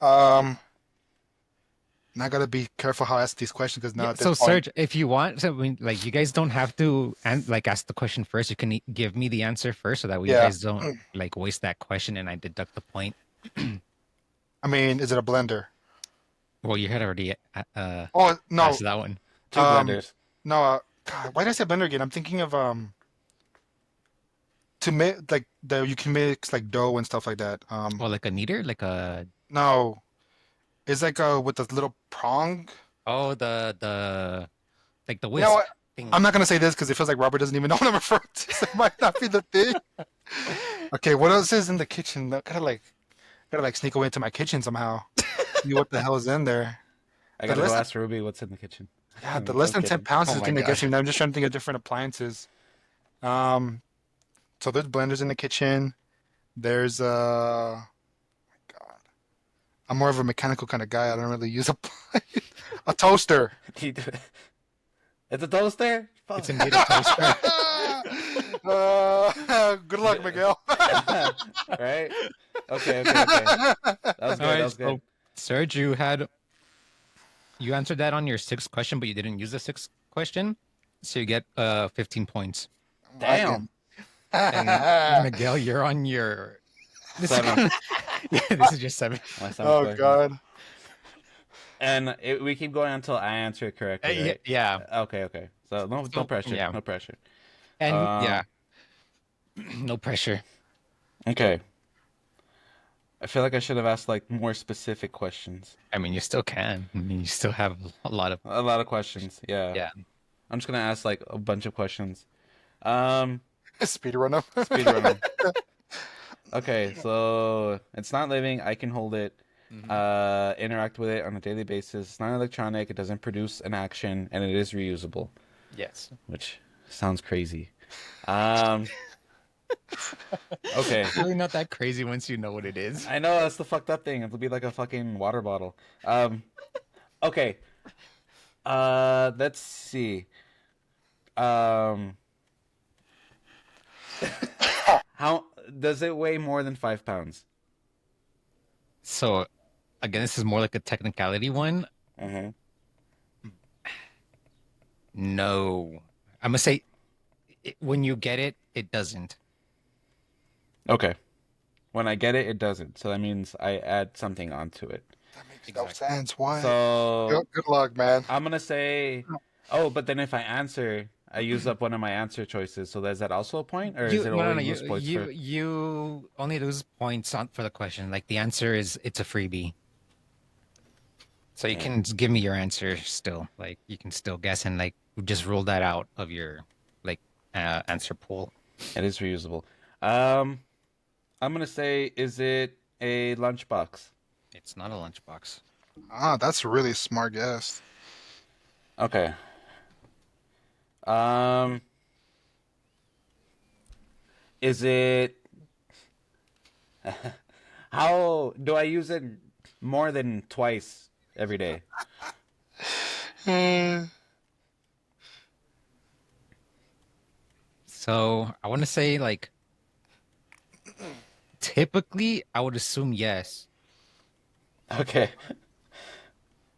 Um, now I gotta be careful how I ask these questions because now Yeah, at this so point, Serge, if you want, so like you guys don't have to like ask the question first. You can give me the answer first, so that way you yeah. guys don't like waste that question and I deduct the point. I mean, is it a blender? Well, you had already Oh no. asked that one. Two Um, blenders. no. God, why did I say blender again? I'm thinking of to make like the you can mix like dough and stuff like that. Well, like a kneader, like a No, it's like with the little prong. oh the like the You know whisk what? I'm thingy. not gonna say this because it feels like Robert doesn't even know what I'm referring to. So it might not be the thing. Okay, what else is in the kitchen? I gotta like sneak away into my kitchen somehow. See what the hell is in there. I The gotta go less than, ask Ruby what's in the kitchen. yeah, the I'm less than 10 kidding. pounds Oh is my gonna get god. me. I'm just trying to think of different appliances. Um, so there's blenders in the kitchen. There's God, I'm more of a mechanical kind of guy. I don't really use a toaster. It's a toaster? It's Fuck. a kneaded toaster. Good luck, Miguel. Right? Okay. That was All good. That right, was good. so Serge, you answered that on your sixth question, but you didn't use the sixth question, so you get 15 points. Damn. And Miguel, you're on your this is 7. gonna, yeah, this is just 7. My 7th Oh question. God. And we keep going until I answer it correctly, Yeah, right? yeah, Okay. So no so, pressure. yeah, No pressure. and Um, yeah, no pressure. okay. I feel like I should have asked like more specific questions. I mean, you still can. I mean, you still have a lot of A lot of questions. Yeah. yeah. I'm just gonna ask like a bunch of questions. Um, Speed run up. speed run 'em. Okay, so it's not living. I can hold it, Mhm. interact with it on a daily basis. It's not electronic. It doesn't produce an action, and it is reusable. Yes. which sounds crazy. Um, okay. It's really not that crazy once you know what it is. I know that's the fucked up thing. It'll be like a fucking water bottle. Okay. Let's see. Um, how does it weigh more than 5 pounds? So again, this is more like a technicality one. Mm-hmm. No. I'm gonna say when you get it, it doesn't. Okay. When I get it, it doesn't. So that means I add something onto it. That makes no Exactly. sense. What? So Good luck, man. I'm gonna say, oh, but then if I answer, I use up one of my answer choices. So is that also a point, or is You it no no no only you lose points for? you only lose points on for the question. Like the answer is it's a freebie. So you Yeah, can give me your answer still. Like you can still guess and like just rule that out of your like answer pool. it is reusable. Um, I'm gonna say, is it a lunchbox? It's not a lunchbox. Ah, that's a really smart guess. Okay. Um, is it? How do I use it more than twice every day? Hmm. So I want to say like typically I would assume yes. Okay.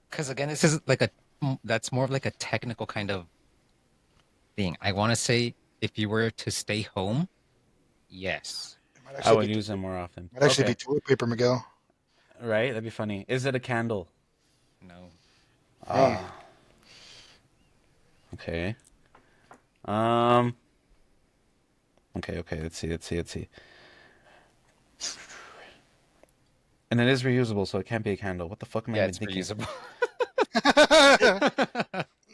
Because again, this is like a that's more of like a technical kind of thing. I want to say if you were to stay home, yes. It might I actually would be use it more often. might actually be Okay. toilet paper, Miguel. Right? That'd be funny. Is it a candle? No. Hmm. Ah, okay. Um, okay. Let's see. And it is reusable, so it can't be a candle. What the fuck am I Yeah, even it's thinking? reusable.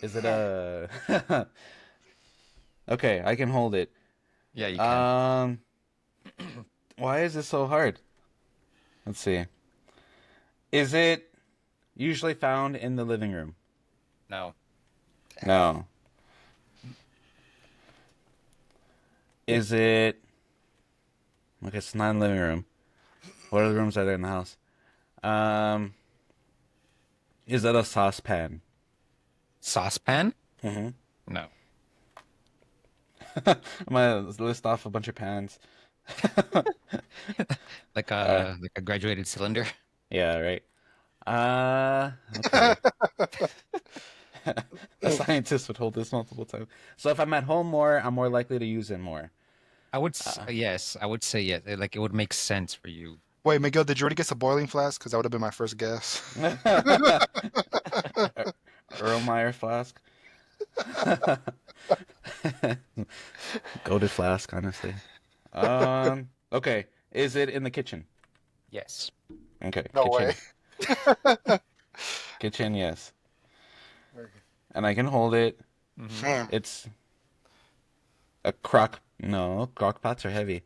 Is it a... Okay, I can hold it. Yeah, you can. Um, why is this so hard? Let's see. Is it usually found in the living room? No. No. Is it... Okay, it's not in the living room. What other rooms are there in the house? Um, is it a saucepan? Saucepan? Mm-hmm. No. I'm gonna list off a bunch of pans. uh, Like a graduated cylinder. yeah, right. Okay. A scientist would hold this multiple times. So if I'm at home more, I'm more likely to use it more. Uh, Yes, I would say yes. Like it would make sense for you. Wait, Miguel, did you already guess a boiling flask? Because that would have been my first guess. Erlenmeyer flask. Goated flask, honestly. Okay. Is it in the kitchen? Yes. Okay, No way. kitchen. Kitchen, yes. And I can hold it. Hmm. Hmm. It's a crock. No, crock pots are heavy.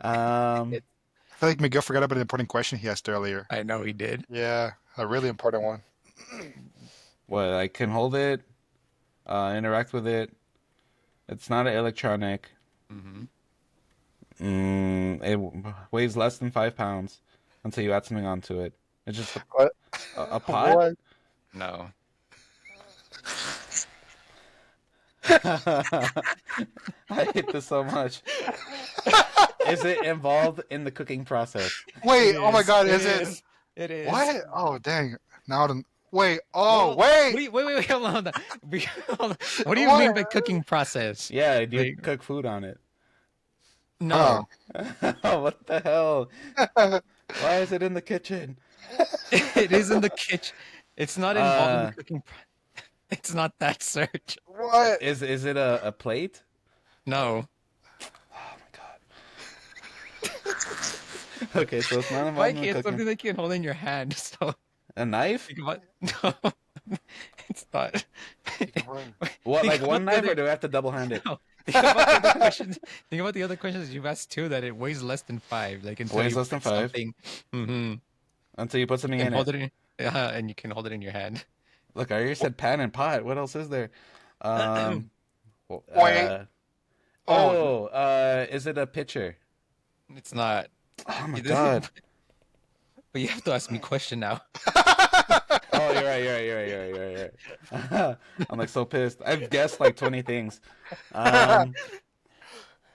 Um, It, I feel like Miguel forgot about an important question he asked earlier. I know he did. Yeah, a really important one. what? I can hold it, interact with it. It's not an electronic. Hmm. Weighs less than 5 pounds until you add something onto it. It's just What? a pot. What? No. I hate this so much. Is it involved in the cooking process? Wait, oh my God, It is it? is. It is. What? Oh, dang. Now I don't. Wait, oh, Well, wait! wait, hold on. Hold on. What do you mean What? by cooking process? Yeah, do you Like, cook food on it? Huh. no. What the hell? Why is it in the kitchen? It is in the kitchen. It's not involved in the Uh, cooking. It's not that search. What? is it a plate? No. Oh my god. Okay, so it's not involved in Mikey, the it's cooking. something that you can hold in your hand. So A knife? think about no, it's not. What, Think like about one the knife, or other. do I have to double hand it? No. Think about the other questions. Think about the other questions you've asked too. That it weighs less than five. Like until Weighs you less than put 5 something. Hmm. until you put You something can in hold it. it in. And you can hold it in your hand. Look, I already said pan and pot. What else is there? Um, Well, Wait. Oh, is it a pitcher? It's not. Oh my But god. you have to ask me question now. Oh, you're right. You're right. You're right. You're right. You're right. You're right. I'm like so pissed. I've guessed like 20 things. Um,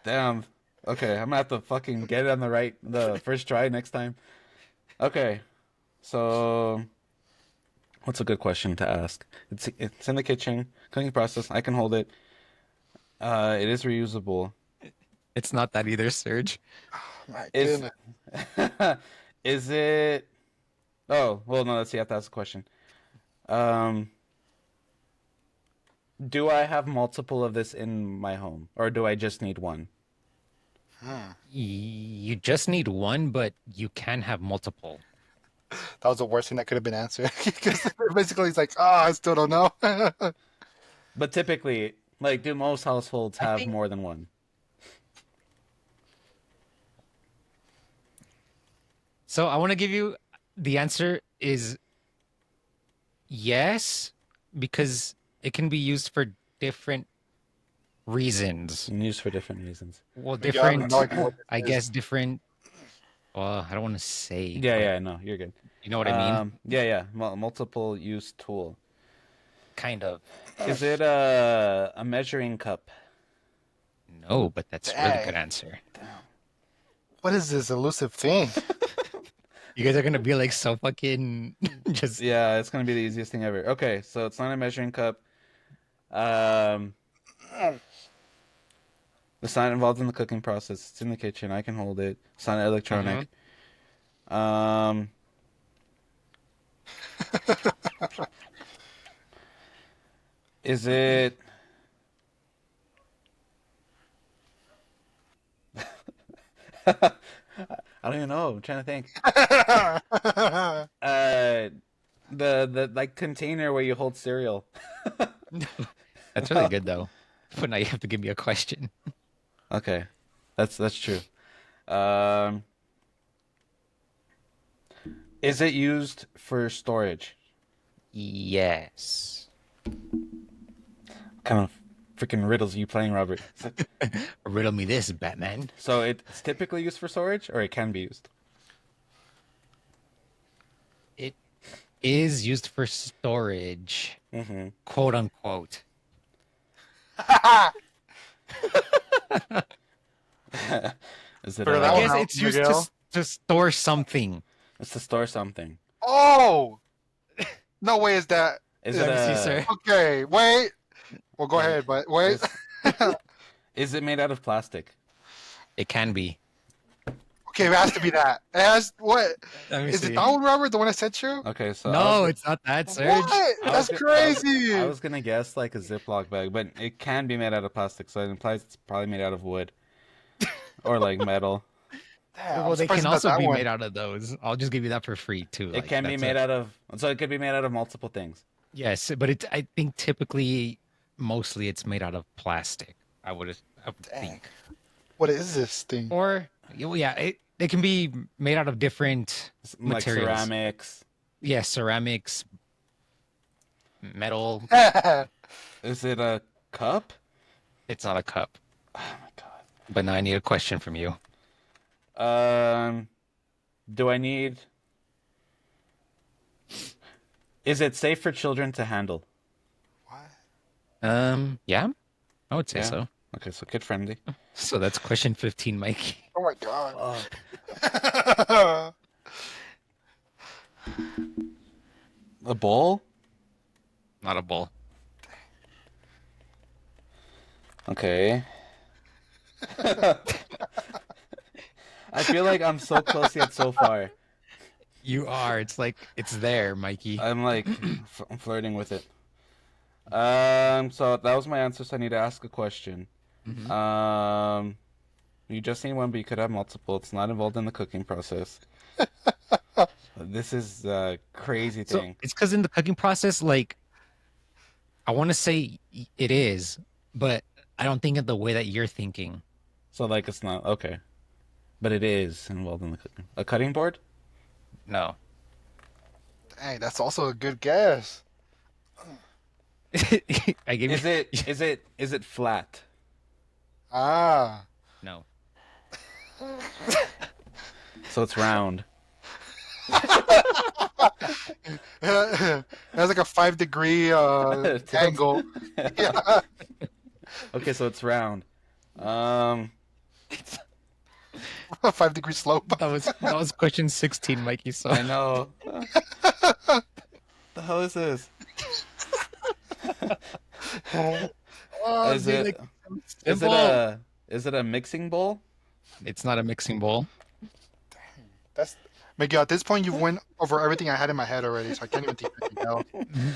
damn. Okay, I'm gonna have to fucking get it on the first try next time. Okay, so what's a good question to ask? It's in the kitchen, cooking process. I can hold it. It is reusable. It's not that either, Serge. my Is goodness. is it? Oh, well, no. Let's see. I have to ask a question. Um, do I have multiple of this in my home, or do I just need one? Hmm. You just need one, but you can have multiple. That was the worst thing that could have been answered. Because basically, it's like, oh, I still don't know. But typically, like, do most households I have think more than one? so. I want to give you the answer is yes, because it can be used for different reasons. And used for different reasons. Well, Miguel, I have no different, idea what I this is. guess, different. Well, I don't want to say, Yeah, but yeah, no, you're good. you know what I mean? Yeah, yeah, multiple use tool. Kind of. Is it a measuring cup? No, but that's a really good Dang. answer. What is this elusive thing? You guys are gonna be like so fucking just Yeah, it's gonna be the easiest thing ever. Okay, so it's not a measuring cup. Um, it's not involved in the cooking process. It's in the kitchen. I can hold it. It's not Mhm. electronic. Um, is it? I don't even know. I'm trying to think. Uh, the like container where you hold cereal. That's really good though. But now you have to give me a question. Okay, that's true. Um, is it used for storage? Yes. Kind of freaking riddles are you playing, Robert? Riddle me this, Batman. So it's typically used for storage, or it can be used. It is used for storage, Mm-hmm. quote unquote. Is it Figure I that one guess out, it's used Miguel. to store something. it's to store something? Oh, no way is that. Is it Let me see, a sir. Okay, wait. Well, go is it ahead, but wait. is is it made out of plastic? It can be. Okay, it has to be that. It has what? Let me Is it see. that one, Robert? The one I sent you? Okay, so No, it's not that, Serge. What? I was That's go- I was I crazy. was gonna guess like a Ziploc bag, but it can be made out of plastic, so it implies it's probably made out of wood or like metal. Damn, I'm Well, they surprised can it's not also that be one. made out of those. I'll just give you that for free too. It Like can be that's made a out of so it could be made out of multiple things. yes, but it I think typically mostly it's made out of plastic. I would Dang. think. What is this thing? Or yeah, it can be made out of different Like materials. ceramics. Yeah, ceramics, metal. Is it a cup? It's not a cup. Oh my god. But now I need a question from you. Um, do I need? Is it safe for children to handle? What? Yeah, I would say Yeah. so. Okay, so kid friendly. So that's question 15, Mike. Oh my god. Fuck. A bowl? Not a bowl. Okay. I feel like I'm so close yet so far. You are. It's like it's there, Mikey. I'm like I'm flirting with it. So that was my answer. So I need to ask a question. Mhm. Um, you just need one, but you could have multiple. It's not involved in the cooking process. This is a crazy So thing. it's because in the cooking process, like I want to say it is, but I don't think of the way that you're thinking. So like it's not okay, but it is involved in the cooking. A cutting board? No. Dang, that's also a good guess. I gave Is you it flat? Ah. no. So it's round. It has like a 5 degree Tilt. angle. Yeah. Okay, so it's round. Um, 5 degree slope. That was question 16, Mikey. So I know. The hell is this? Oh, Is dude, it like is it simple. a mixing bowl? It's not a mixing bowl. that's Miguel. At this point, you've went over everything I had in my head already, so I can't even think of anything else.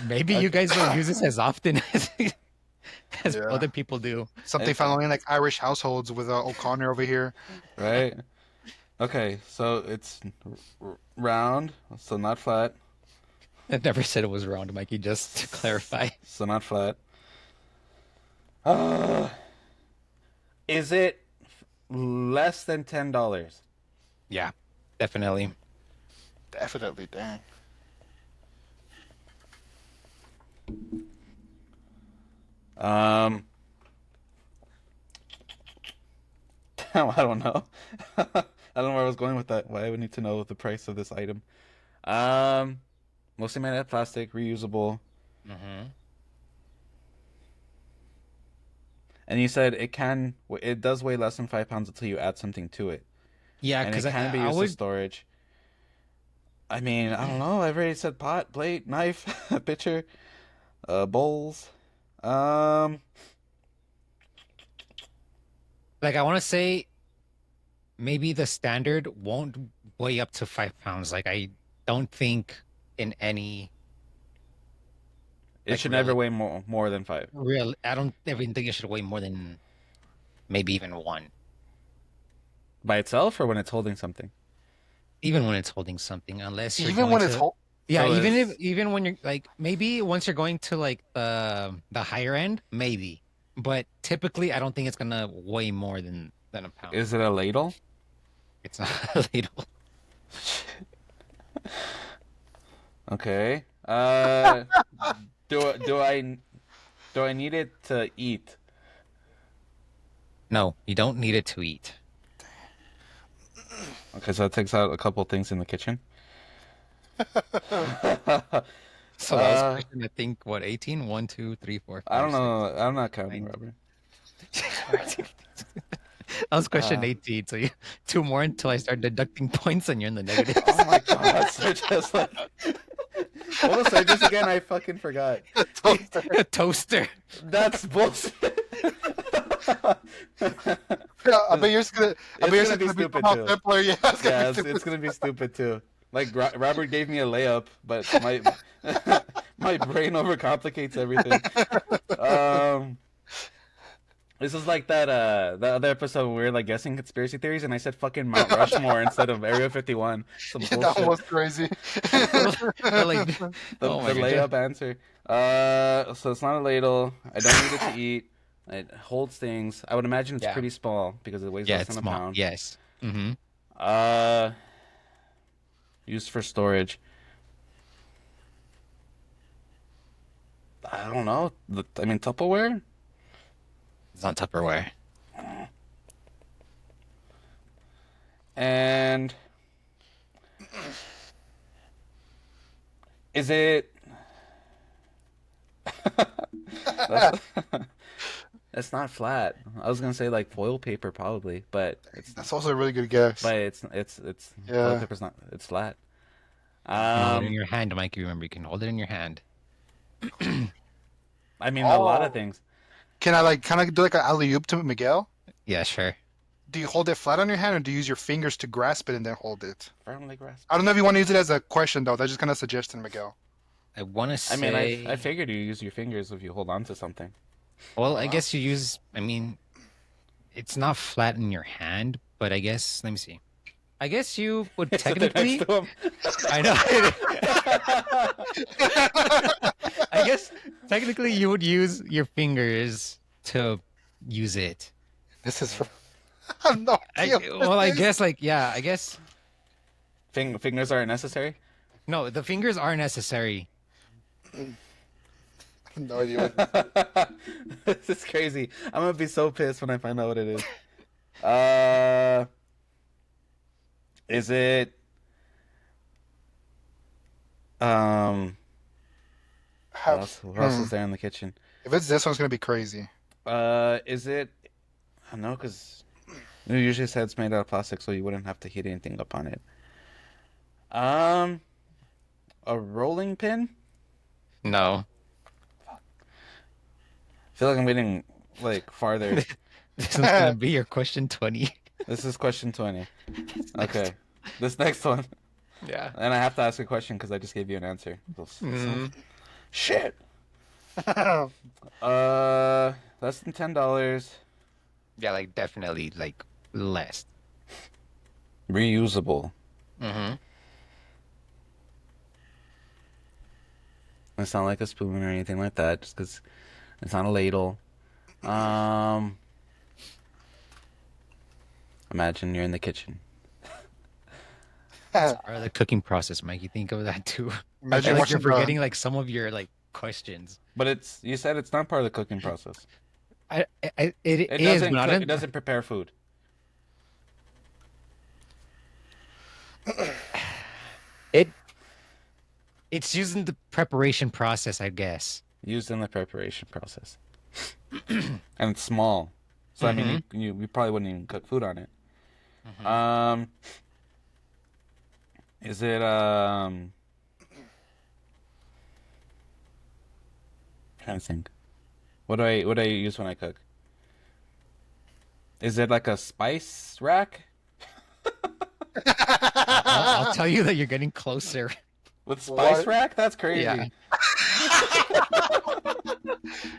Maybe you Okay. guys don't use this as often as Yeah. other people do. Something found only in like Irish households with O'Connor over here. Right? Okay, so it's round, so not flat. I never said it was round, Mikey, just to clarify. So not flat. Uh, is it less than $10? Yeah, definitely. Definitely, dang. Um, I don't know. I don't know where I was going with that. Why I would need to know the price of this item. Um, Mostly made out of plastic, reusable. Mm-hmm. And you said it does weigh less than 5 pounds until you add something to it, Yeah, and it because can be I used as would. storage. I mean, I don't know. I've already said pot, plate, knife, pitcher, bowls. Um, Like, I want to say maybe the standard won't weigh up to 5 pounds. Like, I don't think in any it like should never real weigh more than five real. I don't even think it should weigh more than maybe even one. by itself, or when it's holding something. Even when it's holding something, unless you're Even going when it's to. whole. Yeah, So it's even when you're like maybe once you're going to like the higher end, maybe. But typically, I don't think it's gonna weigh more than a pound. is it a ladle? It's not a ladle. Okay. Do do I do I need it to eat? No, you don't need it to eat. Okay, so that takes out a couple things in the kitchen. So that was uh, question, I think, what, 18? 1, 2, 3, 4, I 5, don't 6, know. I'm not counting, 9. Robert. That was question Uh, 18. So you two more until I start deducting points and you're in the negatives. oh my God, so just like what was I just again? I fucking forgot. A toaster. That's bullshit. Yeah, I bet yours gonna. I bet It's yours gonna is be gonna be stupid somehow too. simpler. Yeah, it's gonna Yeah, be it's stupid. gonna be stupid too. Like Robert gave me a layup, but my my brain overcomplicates everything. Um, this is like that other episode where we were like guessing conspiracy theories, and I said fucking Mount Rushmore instead of Area 51. Some Yeah, that one bullshit. was crazy. Or like, The oh my the god. Yeah. layup answer. So it's not a ladle. I don't need it to eat. It holds things. I would imagine it's Yeah. pretty small because it weighs Yeah, less it's than a small. pound. Yes. Mm-hmm. Uh, Used for storage. I don't know. I mean, Tupperware? It's not Tupperware. And is it? That's, it's not flat. I was gonna say like foil paper probably, but That's also a really good guess. it's foil Yeah. paper's not. It's flat. You can hold it in Um, your hand, Mike. You remember, you can hold it in your hand. I mean a lot of Oh. things. Can I like kind of do like an alley oop to Miguel? Yeah, sure. Do you hold it flat on your hand, or do you use your fingers to grasp it and then hold it? Firmly grasp. I don't know if you want to use it as a question though. That's just kind of suggestion, Miguel. I want to I mean, I say, figured you use your fingers if you hold on to something. well, Oh I wow. guess you use, I mean, it's not flat in your hand, but I guess, let me see. I guess you would Sit there next technically, to him. I know. I guess technically you would use your fingers to use it. This is. I have no idea. Well, I guess like, yeah, I guess, Fingers aren't necessary. no, the fingers are necessary. No idea what this is. This is crazy. I'm gonna be so pissed when I find out what it is. Uh, is it um? What Have, else? What else hmm. is there in the kitchen? If it's this one's gonna be crazy. Is it? I don't know, because you usually said it's made out of plastic, so you wouldn't have to heat anything up on it. Um, a rolling pin? No. I feel like I'm getting like farther. This one's gonna be your question 20. This is question 20. Next. Okay. This next one. Yeah. And I have to ask a question because I just gave you an answer. Mm, Shit. Less than $10. yeah, like definitely like less. Reusable. Mm-hmm. It's not like a spoon or anything like that, just because it's not a ladle. Um, Imagine you're in the kitchen. It's part of the cooking process, Mike. You think of that too. I Imagine feel like you're watching forgetting like some of your like questions. But you said it's not part of the cooking process. It It is, doesn't but cook, it not. doesn't prepare food. It it's using the preparation process, I guess. Used in the preparation process. And it's small. So I Mm-hmm. mean you probably wouldn't even cook food on it. Mm-hmm. Um is it trying to think. What do I use when I cook? Is it like a spice rack? I'll tell you that you're getting closer. With spice what? rack? That's Yeah. crazy.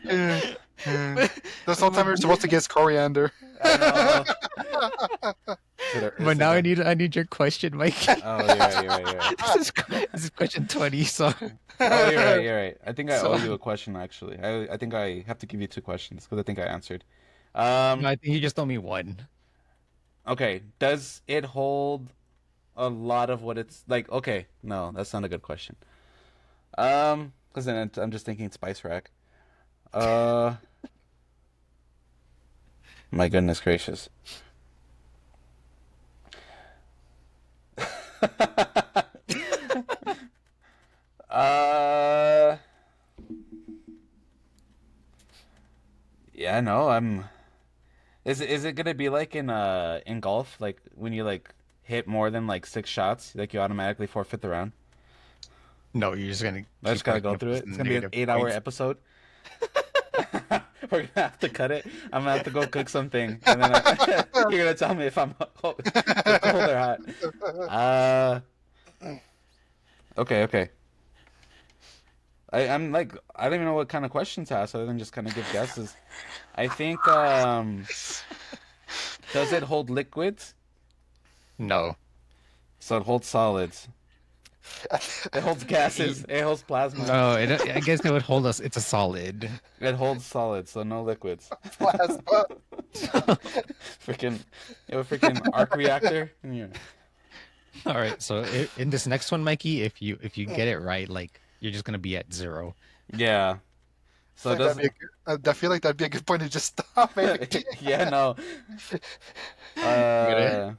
Eh, eh. This whole time you're supposed to guess coriander. I know. But now I need your question, Mike. Oh, you're right, you're right, you're right. This is question 20, so Oh, you're right, you're right. I think I owe so you a question, actually. I think I have to give you two questions because I think I answered. no, I think you just told me one. Okay. Does it hold a lot of what it's like? Okay, no, that's not a good question. Because then I'm just thinking spice rack. Uh, my goodness gracious. uh, yeah, no, I'm. Is it gonna be like in golf, like when you like hit more than like six shots, like you automatically forfeit the round? No, you're just gonna I just keep gotta racking go up through those it. It's gonna be an negative 8 hour points. episode. We're gonna have to cut it. I'm gonna have to go cook something, and then you're gonna tell me if I'm cold or hot. Uh, okay, okay. I'm like I don't even know what kind of questions to ask other than just kind of give guesses. I think does it hold liquids? No. So it holds solids. It holds gases. It holds plasma. No, I guess it would hold us. It's a solid. It holds solids, so no liquids. Plasma. Freaking, you have a freaking arc reactor. Yeah. All right, so in this next one, Mikey, if you get it right, like you're just gonna be at 0. Yeah. So it That'd be doesn't. a good, I feel like that'd be a good point to just stop it. Yeah, no. Get it?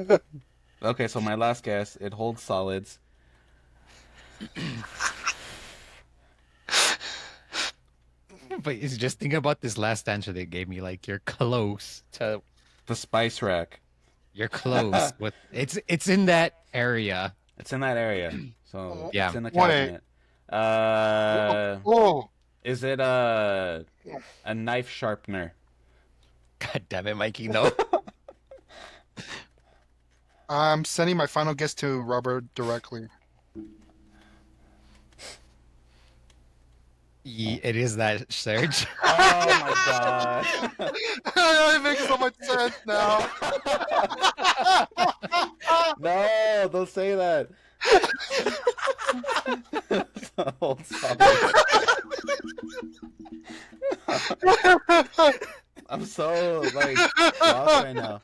Uh, okay, so my last guess, it holds solids. But it's just think about this last answer they gave me. Like The spice rack. you're close with it's in that area. It's in that area. So Yeah. it's in the Wait. cabinet. Uh, Oh, is it a knife sharpener? God damn it, Mikey. No. I'm sending my final guess to Robert directly. It is that, Serge. Oh my god. It makes so much sense now. No, don't say that. Hold solid. I'm so like lost right now.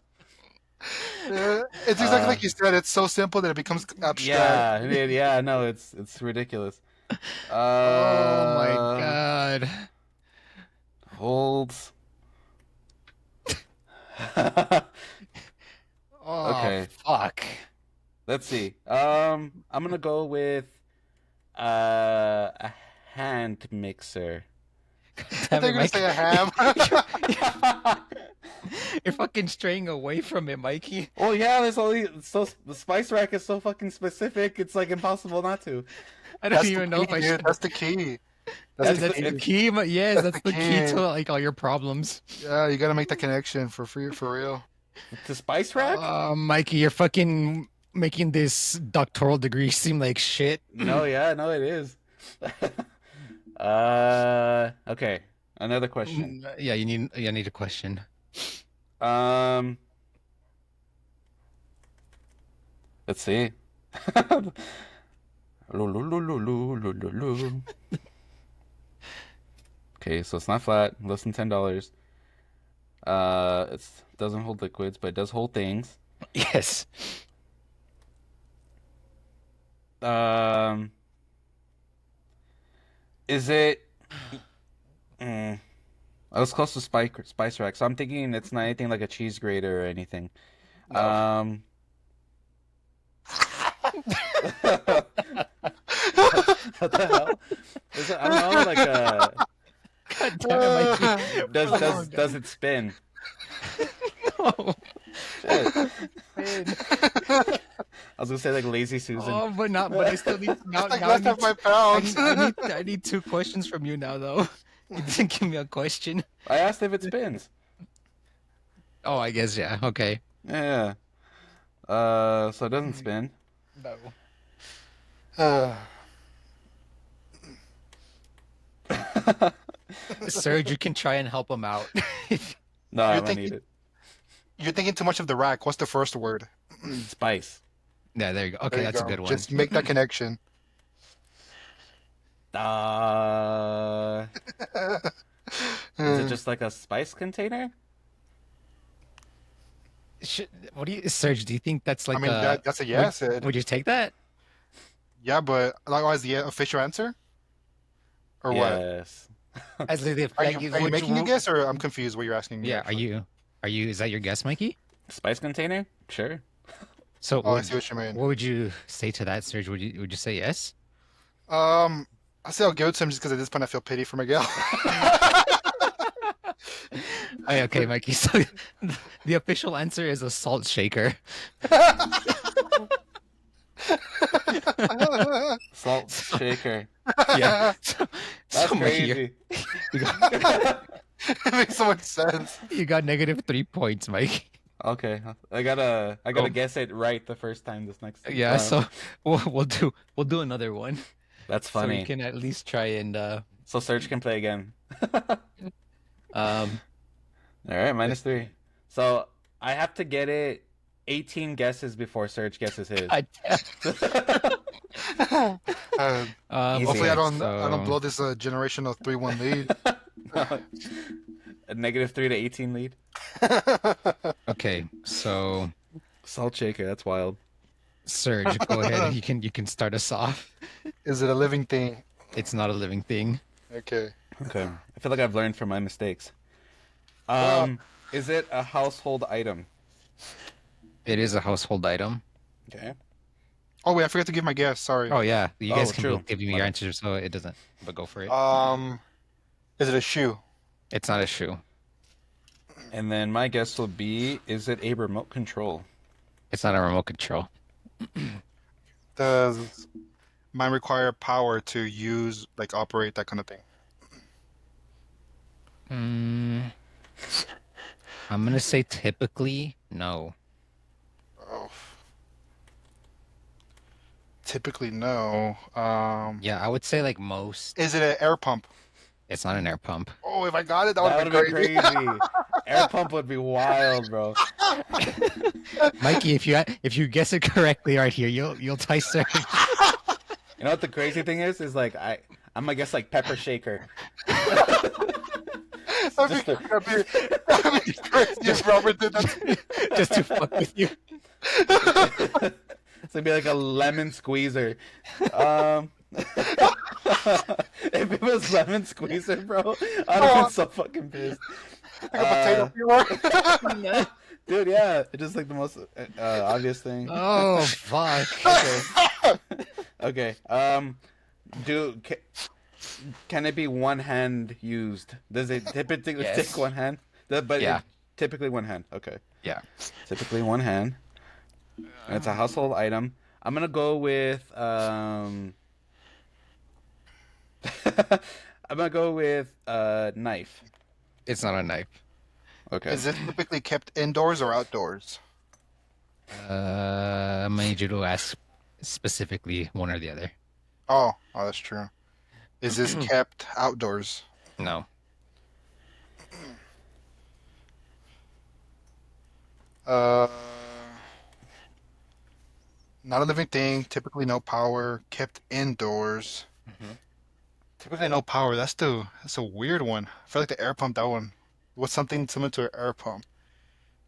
It's exactly Uh, like you said. It's so simple that it becomes abstract. yeah, no, it's ridiculous. Oh my Uh, God. holds. Oh, Okay, fuck. let's see. I'm gonna go with a hand mixer. I Damn think it, you're gonna Mike. say a ham. You're fucking straying away from it, Mikey. Oh yeah, there's only so the spice rack is so fucking specific. It's like impossible not to. I don't That's the even know key, if I dude. should. That's the key. That's Dude, the That's that's the, the key. it's key. Yes, That's that's the the key key. to like all your problems. Yeah, you gotta make that connection for free, for real. the spice rack. Mikey, you're fucking making this doctoral degree seem like shit. No, yeah, no, it is. Okay. Another question. Yeah, you need a question. Um, let's see. Okay, so it's not flat, less than $10. It doesn't hold liquids, but it does hold things. Yes. Um, is it? Mm, I was close to spice rack, so I'm thinking it's not anything like a cheese grater or anything. No. Um, what the hell? Is it? I don't know. Like God damn it, Mikey. does it spin? No. Shit. Man. I was gonna say like Lazy Susan. Oh, but I still need now. It's like Now less than £5. I need two questions from you now, though. You didn't give me a question. I asked if it spins. Oh, I guess yeah. Okay. Yeah. So it doesn't spin. No. Uh, Serge, you can try and help him out. No, I You're don't thinking- need it. you're thinking too much of the rack. What's the first word? Spice. Yeah, there you go. Okay, There you that's go. a good one. Just make that connection. Is it just like a spice container? What do you, Serge? Do you think that's like I mean, a? that's a yes. Would you take that? Yeah, but likewise, the official answer? Or what? Yes. As the, Are like, you making a guess, or I'm confused what you're asking me? Yeah, actually? are you? Is that your guess, Mikey? Spice container? Sure. So, Oh, I see what you mean. what would you say to that, Serge? Would you say yes? I say I'll give it to him just because at this point I feel pity for Miguel. Okay, Mikey. So, the official answer is a salt shaker. Salt shaker. Yeah. That's Mikey, crazy. It makes so much sense. you got negative 3 points, Mikey. Okay. I gotta guess it right the first time this next time. Yeah. So we'll do another one. That's So funny. we can at least try and So Serge can play again. um All right, -3. So I have to get it 18 guesses before Serge guesses his. I- Hopefully Easy. I don't so- blow this generational 3-1 lead. A -3 to 18 lead. Okay, so Salt shaker. That's wild. Serge, go ahead. You can start us off. Is it a living thing? It's not a living thing. Okay. Okay. I feel like I've learned from my mistakes. Is it a household item? It is a household item. Okay. Oh wait, I forgot to give my guess. Sorry. Oh yeah, you guys Oh, can true. both give me your answers, so it doesn't. But go for it. Is it a shoe? It's not a shoe. And then my guess will be: is it a remote control? It's not a remote control. Does mine require power to use, like operate that kind of thing? I'm gonna say typically no. Oh. Typically, no. Yeah, I would say like most. Is it an air pump? It's not an air pump. Oh, if I got it, that That would would be have been crazy. crazy. Air pump would be wild, bro. Mikey, if you guess it correctly right here, you'll tie Serge. You know what the crazy thing is? Is like I'm gonna guess like pepper shaker. That'd be crazy if Robert did that. Just to fuck with you. It's gonna be like a lemon squeezer. If it was lemon squeezer, bro, I'd have been Oh, so fucking pissed. like a potato peeler. Dude, yeah, it's just like the most obvious thing. Oh, fuck. Okay, okay. Do ca can it be one hand used? Does it typically take Yes. one hand? But Yeah. it typically one hand. Okay, Yeah. typically one hand. And it's a household item. I'm gonna go with I'm gonna go with knife. It's not a knife. Okay. Is it typically kept indoors or outdoors? I need you to ask specifically one or the other. Oh, that's true. Is this kept outdoors? No. Uh, not a living thing. Typically no power. Kept indoors. Hmm. Typically no power. That's a weird one. I feel like the air pump. That one. What's something similar to an air pump?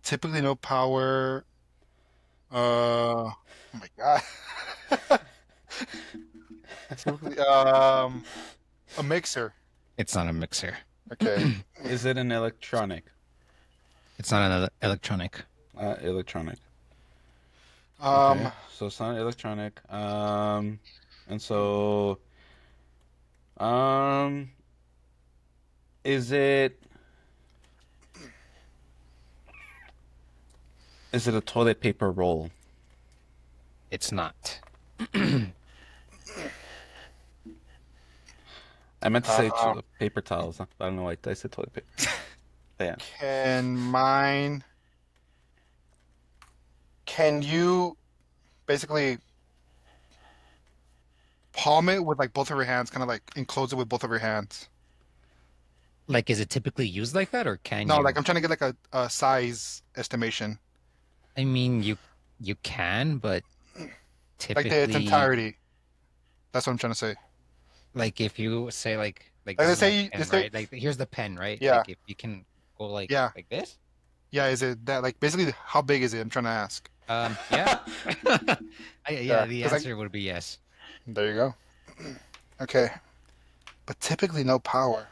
Typically no power. Oh my God. Typically, a mixer. It's not a mixer. Okay. Is it an electronic? It's not an electronic. Electronic. Um, Okay, so it's not electronic. And so, um, is it is it a toilet paper roll? It's not. I meant to say uh, paper towels. Huh? I don't know why I said toilet paper. But yeah. can mine? Can you basically palm it with like both of your hands, kind of like enclose it with both of your hands? Like, is it typically used like that, or can No, like you? I'm trying to get like a size estimation, I mean, you can, but like its typically, entirety. That's what I'm trying to say. like if you say like Like this let's is my say, pen, let's say, right? Like here's the pen, right? yeah, Like if you can go like yeah, this. yeah. Is it that like basically how big is it? I'm trying to ask. Yeah. Yeah, Yeah, the because like answer would be yes. there you go. Okay, but typically no power.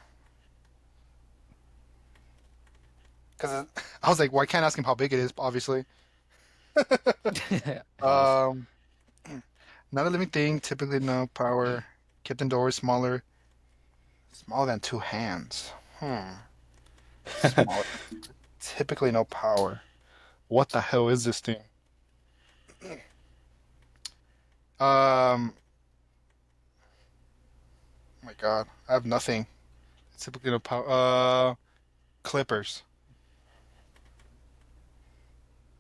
Because I was like, well, I can't ask him how big it is, obviously. Pause. Um, not a living thing. Typically no power. Kept indoors, smaller than two hands. Smaller. Typically no power. What the hell is this thing? Oh my God, I have nothing. Typically no power. Clippers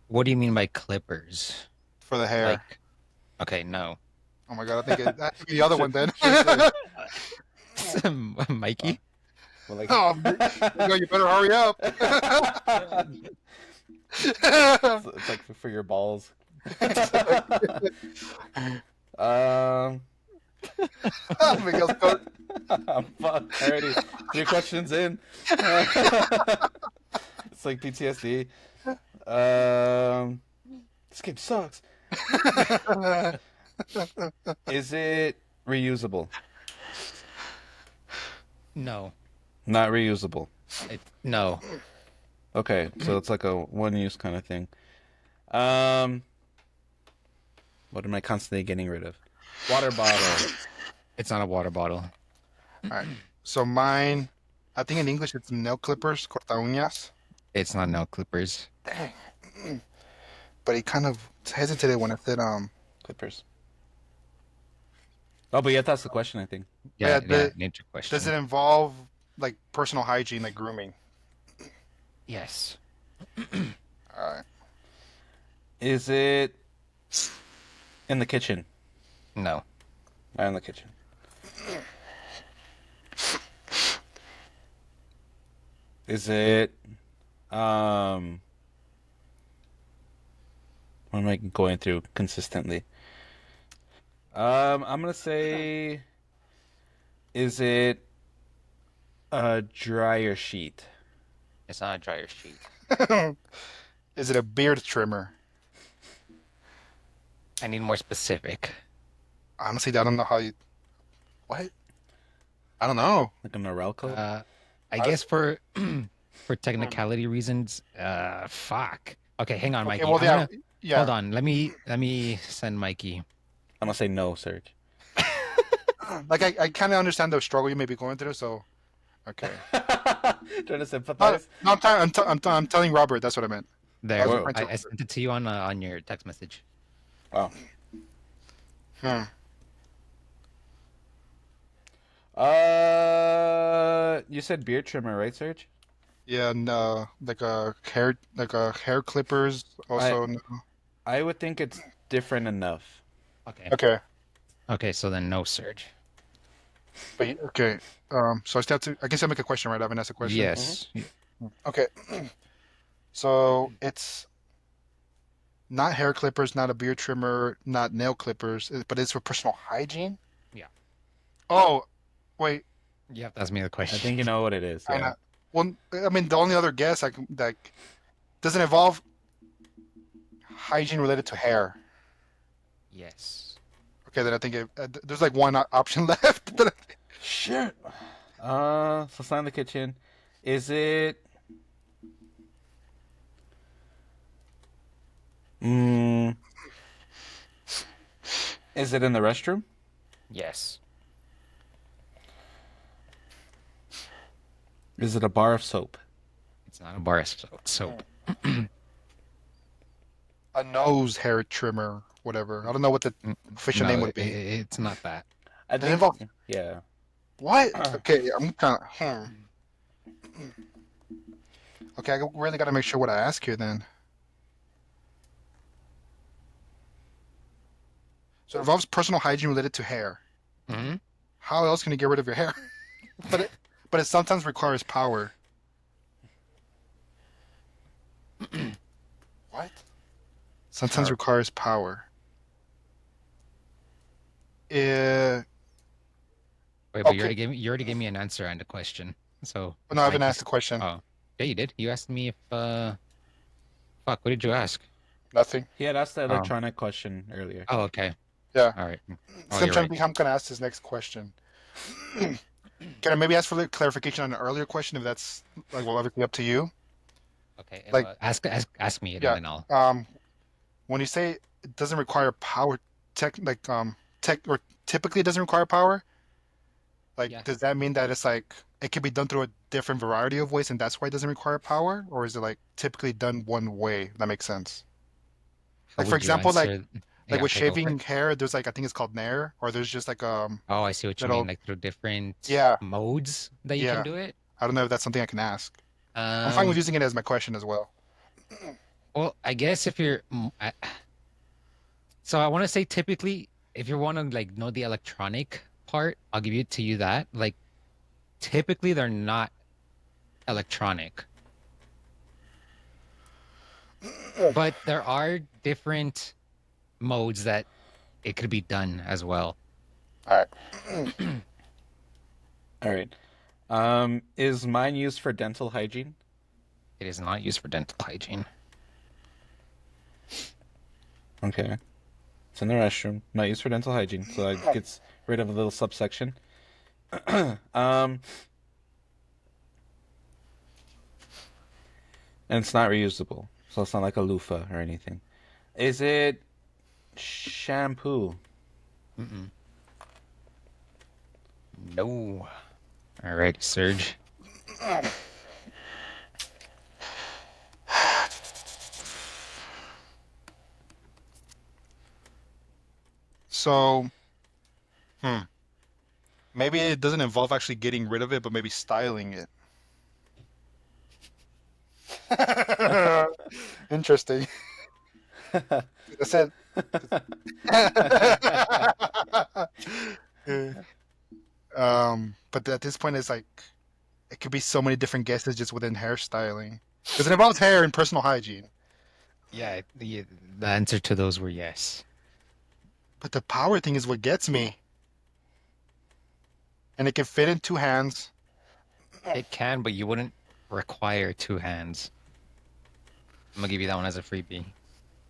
What do you mean by clippers? for the hair. Like, okay, no. Oh my God, I think that could be the other one then. Should say. Uh, Mikey? well, like. Oh, there you go. You better hurry up. It's like for your balls. um, Oh, Miguel's coat. fuck. Already 3 questions in. It's like PTSD. This game sucks. Is it reusable? No. Not reusable. No. Okay, so it's like a one-use kind of thing. Um, what am I constantly getting rid of? Water bottle. It's not a water bottle. All right. So mine, I think in English it's nail clippers, corta uñas. It's not nail clippers. Dang. But he kind of hesitated when I said Clippers. Oh, but yeah, that's the question, I think. yeah, Yeah, yeah, nature does question. it involve like personal hygiene, like grooming? Yes. All right. Is it in the kitchen? No. Not in the kitchen. Is it what am I going through consistently? I'm gonna say, is it a dryer sheet? It's not a dryer sheet. Is it a beard trimmer? I need more specific. Honestly, I don't know how you. What? I don't know. Like a Norel coat? Uh, I I, guess for for hmm. technicality reasons, fuck. Okay, hang on, Okay, Mikey. well, I'm yeah, gonna hold yeah. on. Let me send Mikey. I'm gonna say no, Serge. Like I kind of understand the struggle you may be going through. So okay. Trying to No, sympathize? no, I'm telling Robert. That's what I meant. I There, was Whoa. referring to I Robert. sent it to you on your text message. Wow. Hmm. You said beard trimmer, right, Serge? Yeah, and like a hair clippers. I Also, no. I would think it's different enough. Okay. Okay, Okay, so then no surge. but okay. So I still have to. I guess I make a question, right? I haven't asked a question. Hmm. Yes. Okay, so it's not hair clippers, not a beard trimmer, not nail clippers, but it's for personal hygiene. Yeah. Oh, wait, You have to ask me the I question. think you know what it is. I Yeah. know. Well, I mean, the only other guess I can like doesn't involve hygiene related to hair. Yes. Okay, then I think there's like one option left. Shit. So it's not in the kitchen. Is it? Mm, is it in the restroom? Yes. Is it a bar of soap? It's not a bar of soap. A nose hair trimmer, whatever. I don't know what the official No, name would be. it's not that. I Does it think. involve Yeah. what? Okay, I'm kind of. Okay, I really got to make sure what I ask here then. So it involves personal hygiene related to hair. Hmm. How else can you get rid of your hair? But it sometimes requires power. What? Sometimes Power. requires power. Uh, Wait, but okay. you already gave me an answer on the question. So Oh, no, I haven't asked Mikey's. the question. Oh, yeah, you did. You asked me if fuck. What did you ask? Nothing. He had asked the Oh. electronic question earlier. Oh, okay. Yeah. All right. Oh, So I'm you're trying to right. think how I'm gonna ask this next question. Can I maybe ask for clarification on an earlier question if that's like well obviously up to you? Okay. Like Ask me it, and yeah. then I'll. Um when you say it doesn't require power tech or typically it doesn't require power, like Yeah. does that mean that it's like it can be done through a different variety of ways and that's why it doesn't require power? Or is it like typically done one way? That makes sense. How Like for would you example, answer? like Yeah. with Okay. Go for it. shaving hair, there's like I think it's called Nair, or there's just like Oh, I see what you mean. little Like through different yeah, modes that you can yeah. do it. I don't know if that's something I can ask. I'm fine with Um. using it as my question as well. Well, I guess if you're, so I want to say typically, if you want to like know the electronic part, I'll give it to you that. Like typically they're not electronic, but there are different modes that it could be done as well. All right. All right. Is mine used for dental hygiene? It is not used for dental hygiene. Okay. It's in the restroom. Not used for dental hygiene, so that gets rid of a little subsection. Um, and it's not reusable, so it's not like a loofah or anything. Is it shampoo? Mm-mm. No. All right, Serge. So, hmm, maybe it doesn't involve actually getting rid of it, but maybe styling it. Interesting. I said, but at this point, it's like it could be so many different guesses just within hairstyling because it involves hair and personal hygiene. Yeah, the answer to those were yes. But the power thing is what gets me, and it can fit in two hands. It can, but you wouldn't require two hands. I'm gonna give you that one as a freebie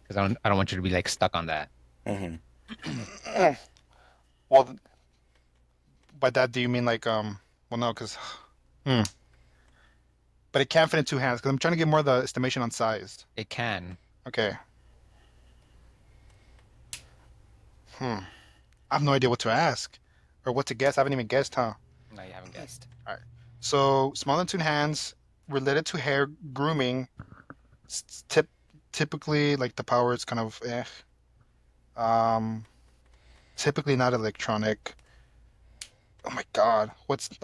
because I don't want you to be like stuck on that. Hmm. Well, by that do you mean like Well, no, because hmm. But it can't fit in two hands because I'm trying to get more of the estimation on size. It can. Okay. I have no idea what to ask or what to guess. I haven't even guessed, huh? No, you haven't guessed. All right. So smaller than two hands, related to hair grooming. Tip, typically, like the power is kind of Um, typically not electronic. Oh my God, what's it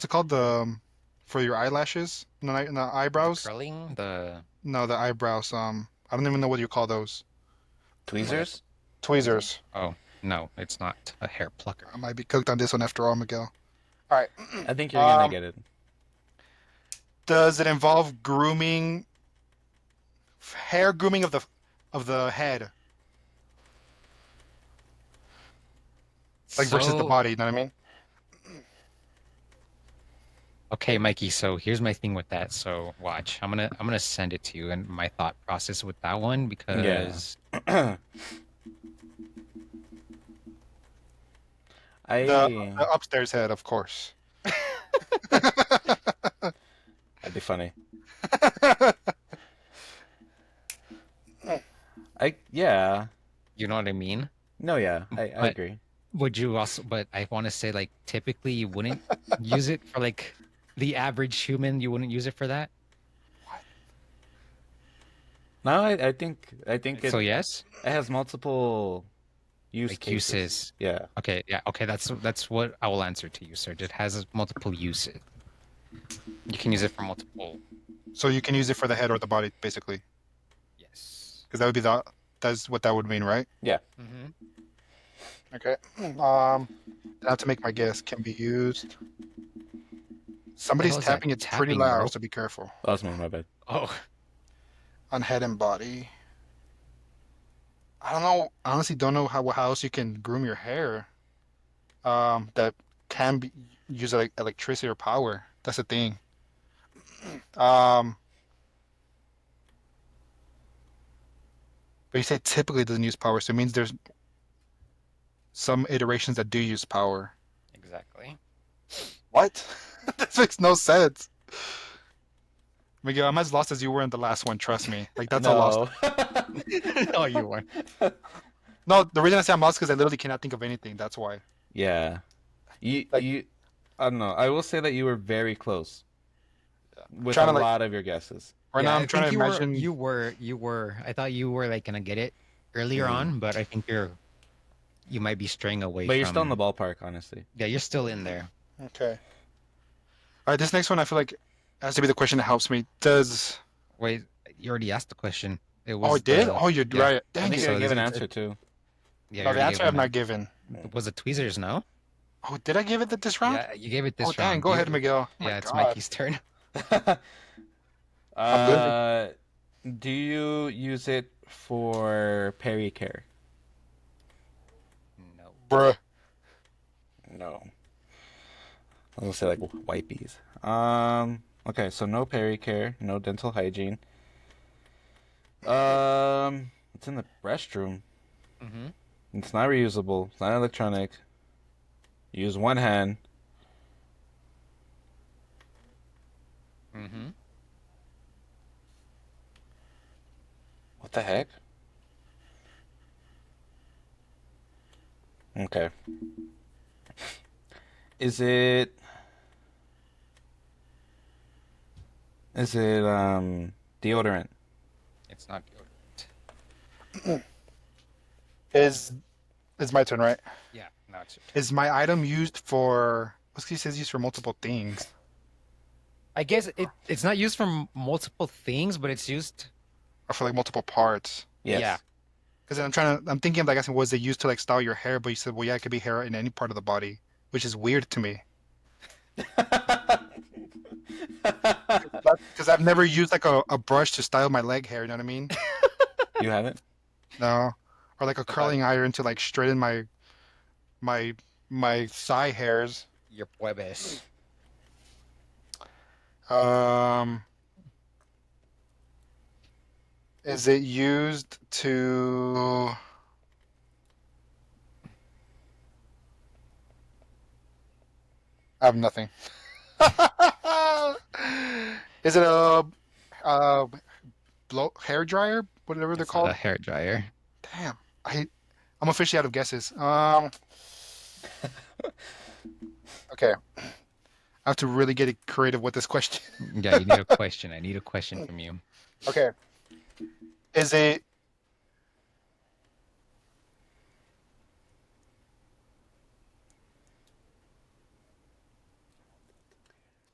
called? The for your eyelashes and the The eyebrows? curling, the No, the eyebrows. I don't even know what you call those. what are Tweezers? tweezers? Tweezers. Oh, no, it's not a hair plucker. I might be cooked on this one after all, Miguel. All right. I think you're gonna Um, get it. does it involve grooming, hair grooming of the head, like versus the So, body? You know what I mean? okay, Mikey, so here's my thing with that. So watch. I'm gonna send it to you and my thought process with that one Yeah. because The, I the upstairs head, of course. that'd be funny. Yeah. you know what I mean? No, yeah. I But agree. would you also, but I want to say like typically you wouldn't use it for like the average human, you wouldn't use it for that. No, I think So it yes, it has multiple use like cases. uses. Yeah. Okay, yeah, okay, that's what I will answer to you, sir. It has multiple uses. You can use it for multiple. So you can use it for the head or the body, basically, Yes. because that's what that would mean, right? Yeah. Mm-hmm. Okay. I have to make my guess. Can be used. The Somebody's hell is that tapping. It's pretty tapping, loud, bro? so be careful. That was me, my bad. Oh, On head and body. I don't know. Honestly, don't know how else you can groom your hair. That can be use like electricity or power. That's the thing. Um, but you say typically doesn't use power, so it means there's some iterations that do use power. exactly. What? This makes no sense. Miguel, I'm as lost as you were in the last one. Trust me. Like that's how lost. No. Oh, you are. No, the reason I say I'm lost because I literally cannot think of anything. That's why. Yeah. You Like you I don't know. I will say that you were very close with trying a to like lot of your guesses. right now Yeah, I'm I trying to think imagine. you were. I thought you were like gonna get it earlier Mm. on, but I think you might be straying away But you're still in the from. ballpark, honestly. Yeah, you're still in there. Okay. All right, this next one I feel like has to be the question that helps me. Does Wait, you already asked the question. It Oh, was it did? the Oh, you're yeah. right. I Dang think it. I So gave this an is answer too. yeah, you No, the already answer gave I have one. not given. Was the tweezers? No. Oh, did I give it this round? Yeah, you gave it Oh, this dang. round. Go ahead, Miguel. Oh my Yeah, it's God. Mikey's turn. I'm literally, uh, do you use it for peri care? No. bruh. No. I was gonna say like wipies. Okay, so no peri care, no dental hygiene. It's in the restroom. Mm-hmm. It's not reusable. It's not electronic. You use one hand. Mm-hmm. What the heck? Okay. Is it? Is it deodorant? It's not deodorant. Is it's my turn, right? Yeah, no, it's your turn. Is my item used for? What's he says used for multiple things I guess it's not used for multiple things, but it's used. or for like multiple parts? Yeah. Yes. Because I'm thinking of like asking, was it used to like style your hair? But you said, well, yeah, it could be hair in any part of the body, which is weird to me. Because I've never used like a brush to style my leg hair. You know what I mean? You haven't? No, or like a I thought curling iron to like straighten my my thigh hairs. your puebes. Um, is it used to? I have nothing. Is it a hair dryer? Whatever they're It's not a called? hair dryer. Damn. I'm officially out of guesses. Okay. I have to really get creative with this question. Yeah, you need a question. I need a question from you. Okay. Is it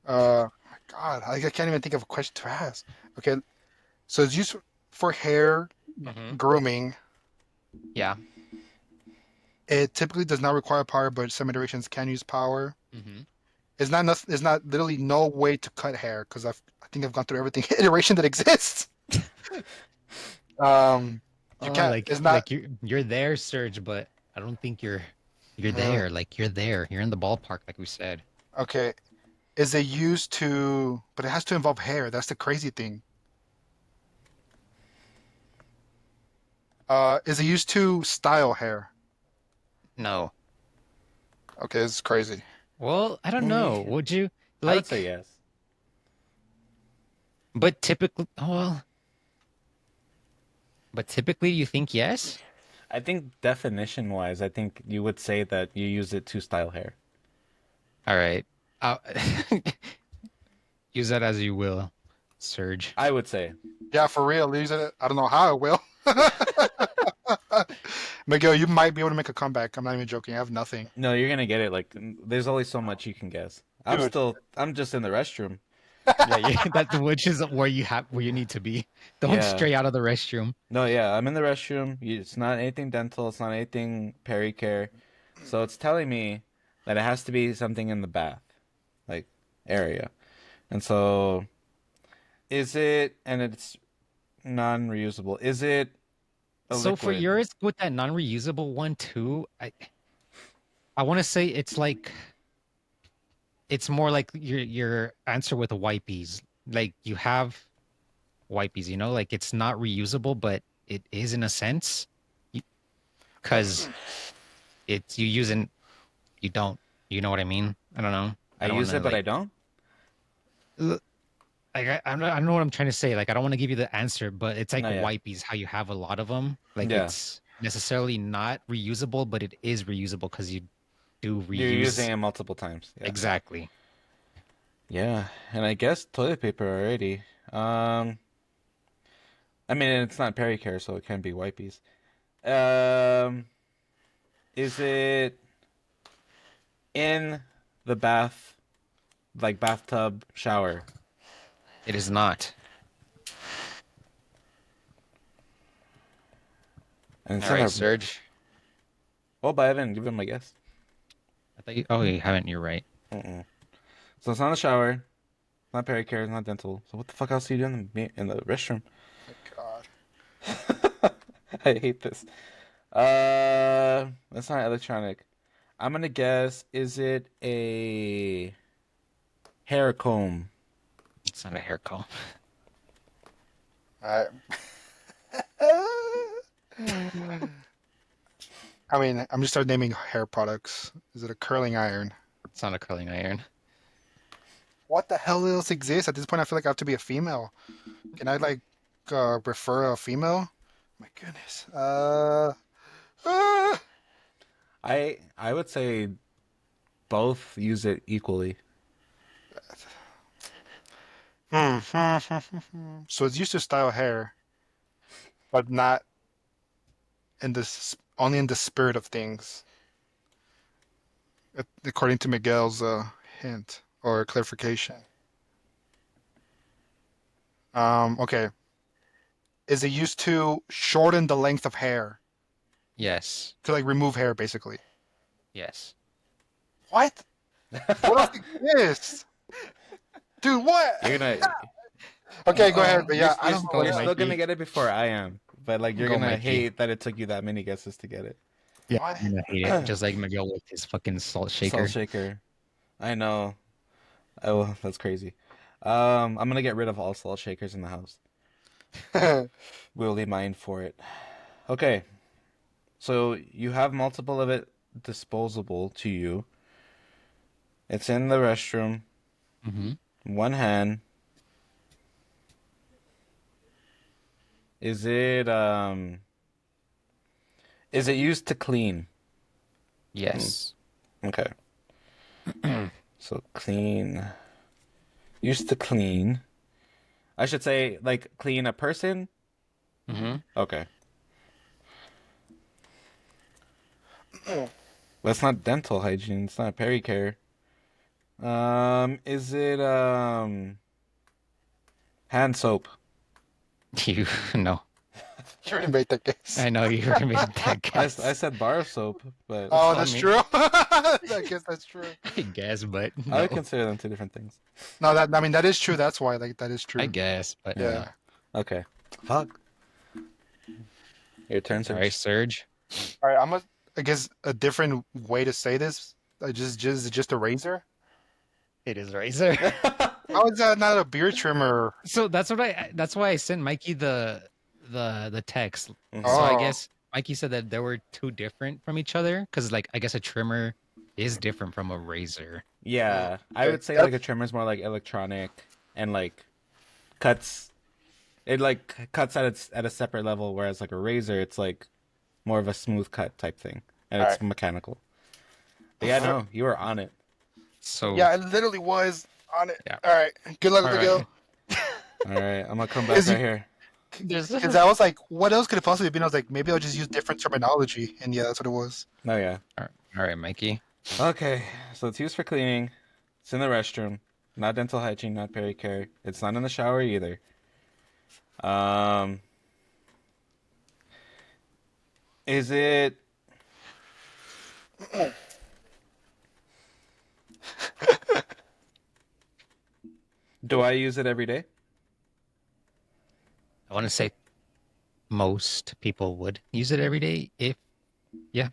my God, I can't even think of a question to ask. Okay. So it's used for hair Hmm. grooming. Yeah. It typically does not require power, but some iterations can use power. Hmm. It's not literally no way to cut hair because I think I've gone through everything iteration that exists. Um, you Oh, can't. It's not. like you're there, Serge, but I don't think you're uh, there. Like you're there. You're in the ballpark, like we said. okay. Is it used to? But it has to involve hair. That's the crazy thing. Is it used to style hair? No. Okay, it's crazy. Well, I don't know. Mm, Would you I would say like? yes. But typically, well, but typically you think yes? I think definition wise, I think you would say that you use it to style hair. All right. Uh, use that as you will, Serge. I would say. Yeah, for real. Use it. I don't know how it will. Miguel, you might be able to make a comeback. I'm not even joking. I have nothing, No, you're gonna get it. Like, there's only so much you can guess. dude. I'm just in the restroom. Yeah, that which is where you need to be. Don't Yeah. stray out of the restroom. No, yeah, I'm in the restroom. It's not anything dental. It's not anything pericare. So it's telling me that it has to be something in the bath, like area. And so, is it? And it's non-reusable. Is it a So for liquid? yours, with that non-reusable one too, I want to say it's more like your answer with the wipies. Like you have wipies, like it's not reusable, but it is in a sense because it's you using you don't. You know what I mean? I don't know. I I don't want use to it, but I like. don't. I don't know what I'm trying to say. Like, I don't want to give you the answer, but it's like No, yeah, wipes, how you have a lot of them. Like, yeah. it's necessarily not reusable, but it is reusable because you do You're using reuse. it multiple times. Yeah, Exactly. yeah. And I guess toilet paper already. Um, I mean, it's not pericare, so it can be wipies. Um, is it in the bath, like bathtub shower? It is not. And it's All not right, a. Serge. Oh, but I haven't given my guess. I thought you. Oh, you haven't. You're right. Mm-mm. So it's not a shower, not pericare, it's not dental. So what the fuck else do you do in the restroom? My God. I hate this. That's not electronic. I'm gonna guess. Is it a hair comb? It's not a hair comb. I, I mean, I'm just start naming hair products. Is it a curling iron? It's not a curling iron. What the hell else exists? At this point, I feel like I have to be a female. Can I like prefer a female? My goodness. Uh, I would say both use it equally. So it's used to style hair, but not in this only in the spirit of things, according to Miguel's hint or clarification. Okay. Is it used to shorten the length of hair Yes. to like remove hair, basically? Yes. What? What else exists? Dude, what? You're gonna Okay, go ahead. But yeah, I don't know Go, what you're else. still gonna Mikey. get it before I am, but like you're Go, gonna Mikey. hate that it took you that many guesses to get it. Yeah, What? I'm gonna hate it. Just like Miguel with his fucking salt Salt shaker. shaker. I know. Oh, that's crazy. I'm gonna get rid of all salt shakers in the house. We'll leave mine for it. Okay, so you have multiple of it disposable to you. It's in the restroom. Mm-hmm. One hand. Is it is it used to clean? Yes. Okay. So clean. Used to clean. I should say like clean a person? Mm-hmm. Okay. That's not dental hygiene. It's not pericare. Is it hand soap? You no. You already made that guess. I know you already made that I guess. said bar soap, but Oh, Well, I that's mean, true. I guess that's true. I guess, but I no. would consider them two different things. No, that I mean that is true. That's why like that is I true. guess, but Yeah. no. Okay. Fuck. Your turn, All right, Serge. Surge. All right, I guess a different way to say this. Just a razor. It is Razor. How is that not a beard trimmer? So that's why I sent Mikey the text. Mhm. So I Oh, guess Mikey said that there were two different from each other because like I guess a trimmer is different from a razor. Yeah, I okay. would say like That's a trimmer is more like electronic and like cuts. It like cuts at a separate level, whereas like a razor, it's like more of a smooth cut type thing, and all it's right. mechanical. But yeah, no, you were on it. So Yeah, it literally was on it. yeah. All right. Good luck, All Miguel. right. All right, I'm gonna come back Because right here. There's because I was like, what else could it possibly be? I was like, maybe I'll just use different terminology, and yeah, that's what it was. Oh yeah. all right, Mikey. Okay, so it's used for cleaning. It's in the restroom. Not dental hygiene, not pericare. It's not in the shower either. Um, is it? Do I use it every day? I want to say most people would use it every day if yeah.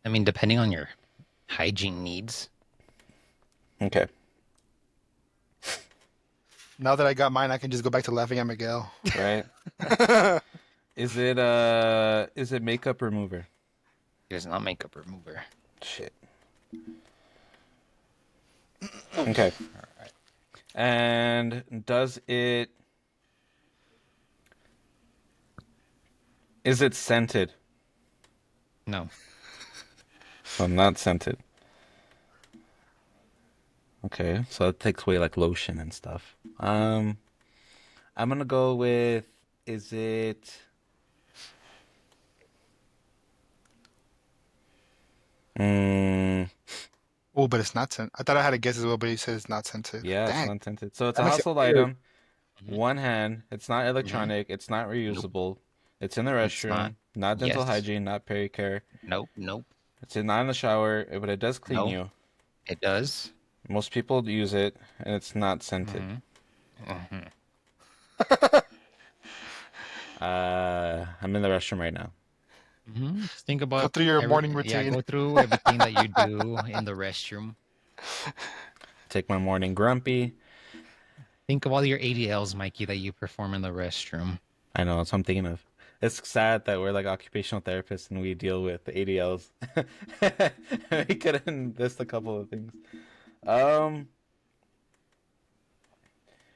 I mean, depending on your hygiene needs. Okay. Now that I got mine, I can just go back to laughing at Miguel. Right. Is it makeup remover? It is not makeup remover. Shit. Okay. All right. And is it scented? No. Well, not scented. Okay, so it takes away like lotion and stuff. I'm gonna go with is it mm, Oh, but it's not scented. I thought I had a guess as well, but you said it's not scented. yeah, it's Dang, not scented. So it's that a makes it household weird. item. Mhm. One hand. It's not Mhm. electronic. It's not Nope. reusable. It's in the It's not. restroom. Not dental Yes. hygiene. Not pericare. Nope. Nope. Not in the shower, but it does clean No. you. It does. Most people use it, and it's not scented. Mm-hmm. Mm-hmm. I'm in the restroom right now. Mm-hmm. Just think Go about through your every morning yeah. routine. Go through everything that you do in the restroom. Take my morning grumpy. Think of all your ADLs, Mikey, that you perform in the restroom. I know that's what I'm thinking of. It's sad that we're like occupational therapists and we deal with ADLs. We could have list a couple of things. Um,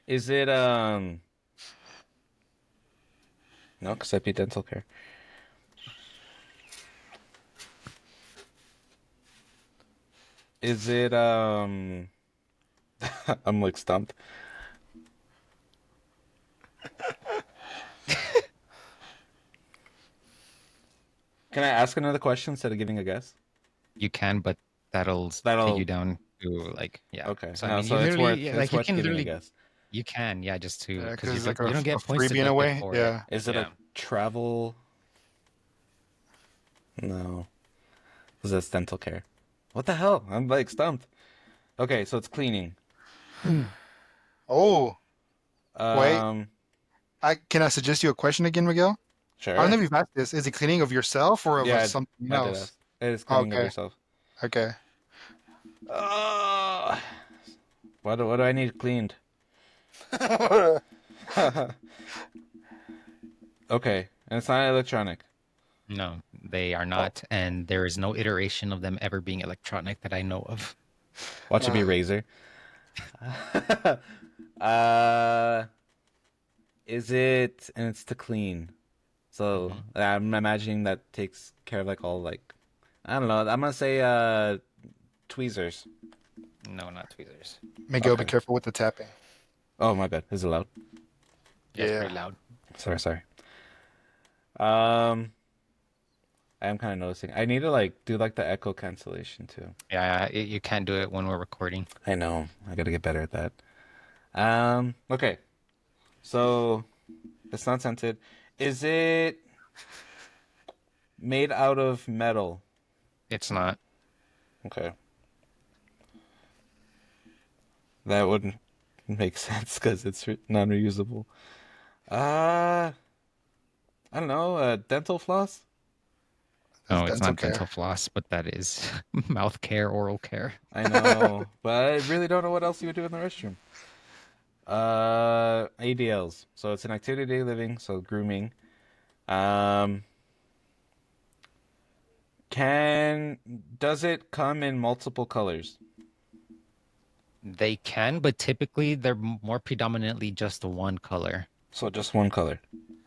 is it no, because I'd be dental care. Is it I'm like stumped. Can I ask another question instead of giving a guess? You can, but that'll take you That'll down to like yeah. okay. So I No, mean, you so literally yeah, it's like you worth can giving a literally guess. you can yeah just to Yeah, because because it's like you don't a get points freebie in a deducted way. for it. Yeah. Is it a Yeah. travel? No, because that's dental care. What the hell? I'm like stumped. Okay, so it's cleaning. Oh, wait. Um, I can I suggest you a question again, Miguel? I don't know sure. if you've asked this. Is it cleaning of yourself or of Yeah, something I did else? ask. It is cleaning of Okay. yourself. Okay. Uh, what do I need cleaned? Okay, and it's not electronic. No, they are Oh, not, and there is no iteration of them ever being electronic that I know of. Watch it be uh, Razor. uh, is it and it's to clean? So Mhm. I'm imagining that takes care of like all like I don't know. I'm gonna say tweezers. No, not tweezers. Miguel, be Okay. careful with the tapping. Oh my bad. Is it loud? Yeah, it's Yeah. pretty loud. Sorry, sorry. Um, I am kind of noticing. I need to like do like the echo cancellation too. Yeah, you can't do it when we're recording. I know. I gotta get better at that. Okay. So it's not scented. Is it made out of metal? It's not. Okay. That wouldn't make sense because it's non-reusable. Uh, I don't know. Dental floss? That's No, it's dental not care. dental floss, but that is mouth care, oral care. I know, but I really don't know what else you would do in the restroom. ADLs. So it's an activity of daily living, so grooming. Um, can does it come in multiple colors? They can, but typically they're more predominantly just one color. So just one color.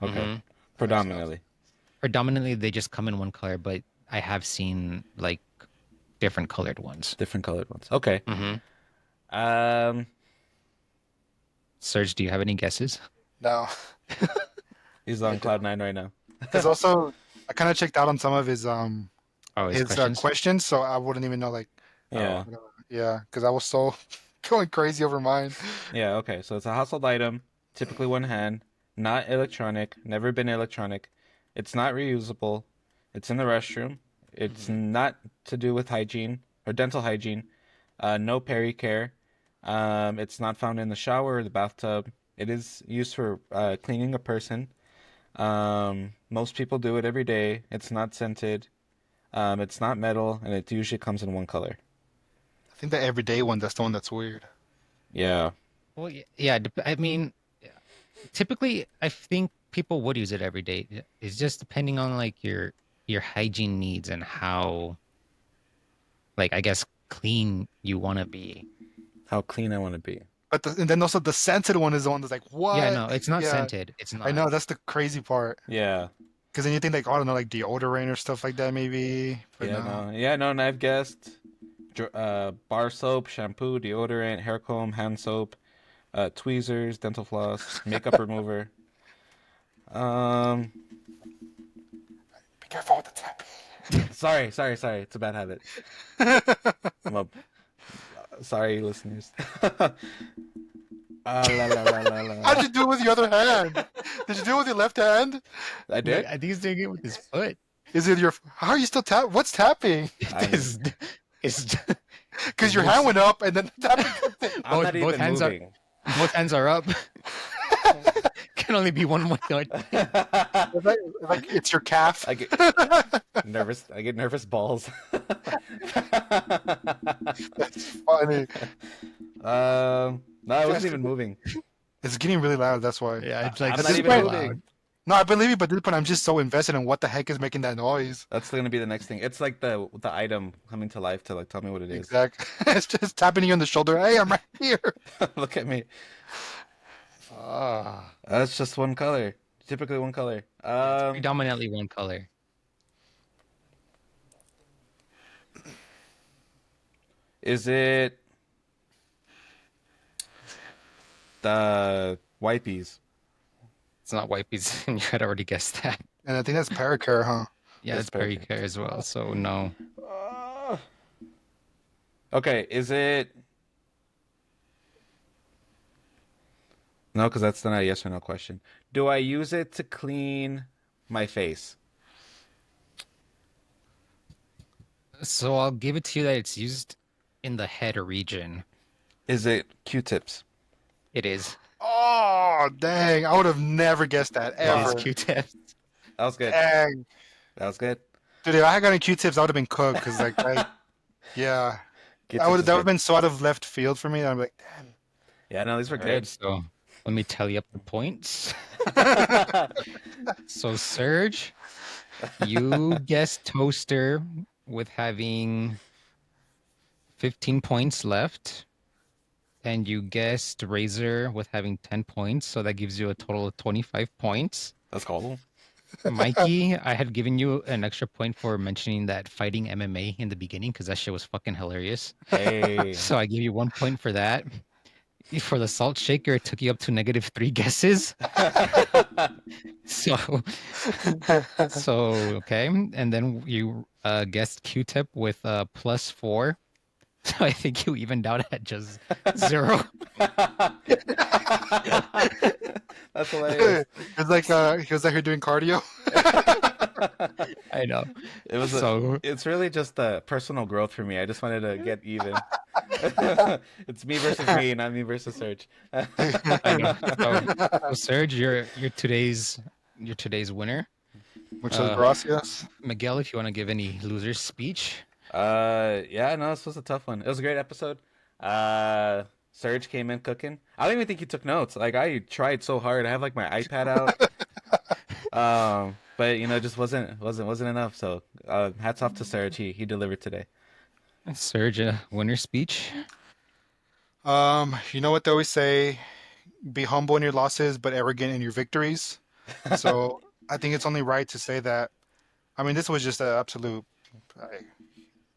Okay. hmm Makes sense. Predominantly. Predominantly, they just come in one color, but I have seen like different colored ones. Different colored ones. Okay. hmm Um, Serge, do you have any guesses? No, he's I on don't. cloud nine right now. Because also, I kind of checked out on some of Oh, his his questions? questions, so I wouldn't even know like, Yeah. whatever. Yeah, because I was so going crazy over mine. Yeah, okay. So it's a household item, typically one hand, not electronic, never been electronic. It's not reusable. It's in the restroom. It's Mhm. not to do with hygiene or dental hygiene. No peri-care. It's not found in the shower or the bathtub. It is used for cleaning a person. Most people do it every day. It's not scented. It's not metal, and it usually comes in one color. I think the everyday one, that's the one that's weird. Yeah. Well, yeah, I mean, yeah, typically I think people would use it every day. It's just depending on like your hygiene needs and how like I guess clean you want to be. How clean I want to be. But and then also the scented one is the one that's like, Yeah, what? no, it's not Yeah, scented. It's I not. know that's the crazy part. Yeah. Because then you think like, oh, I don't know, like deodorant or stuff like that, maybe. But Yeah, no. no. Yeah, no, and I've guessed bar soap, shampoo, deodorant, hair comb, hand soap, tweezers, dental floss, makeup remover. Um, Be careful with the tapping. sorry. It's a bad habit. I'm a sorry, listeners. La la la la How'd la. you do it with your other hand? Did you do it with your left hand? I No, did. I think he's doing it with his foot. Is it your? How are you still tap? What's tapping? I'm It's, it's, Because it your hand moves. went up and then the tapping comes in. I'm not Both even hands are moving. up. Can only be one way. Like it's your calf. I get nervous. I get nervous balls. That's funny. No, I wasn't even moving. It's getting really loud. That's why. Yeah, it's like I'm At not this even super point, moving. loud. no, I believe you, but at this point, I'm just so invested in what the heck is making that noise. That's gonna be the next thing. It's like the item coming to life to like tell me what it is. Exactly. It's just tapping you on the shoulder. Hey, I'm right here. Look at me. Ah, That's just one color. Typically one color. Yeah, it's predominantly one color. Is it the wipies? It's not wipies, and you had already guessed that. and I think that's Paracare, huh? Yeah, That's it's pericare as well. So no, Uh, okay, is it no? Because that's not a yes or no question. Do I use it to clean my face? so I'll give it to you that it's used in the head region. Is it Q-tips? It is. Oh, dang. I would have never guessed that, It is ever. Q-tips. That was good. Dang. That was good. Dude, if I had gotten Q-tips, I would have been cooked. Because, like, yeah. Q-tips That is would have good. been so out of left field for me. I'm like, Yeah, no, these were All right, good. so let me tally up the points. damn. So Serge You guessed toaster with having 15 points left, and you guessed razor with having 10 points. So that gives you a total of 25 points. That's cool. Mikey, I had given you an extra point for mentioning that fighting MMA in the beginning because that shit was fucking hilarious. Hey. So I give you 1 point for that. For the salt shaker, it took you up to -3 guesses. So, okay. And then you guessed Q-tip with +4. So I think you evened out at just 0. That's hilarious. He was like here doing cardio. I know. It was So it's really just personal growth for me. I just wanted to get even. It's me versus me, not me versus Serge. I know. So Serge, you're today's winner. Muchas Uh, gracias. Miguel, if you want to give any loser's speech. Yeah, no, this was a tough one. It was a great episode. Uh, Serge came in cooking. I don't even think he took notes. Like I tried so hard. I have like my iPad out. But it just wasn't enough. So, hats off to Serge. He delivered today. Serge, winner speech. You know what they always say: be humble in your losses, but arrogant in your victories. So I think it's only right to say that. I mean, this was just an absolute.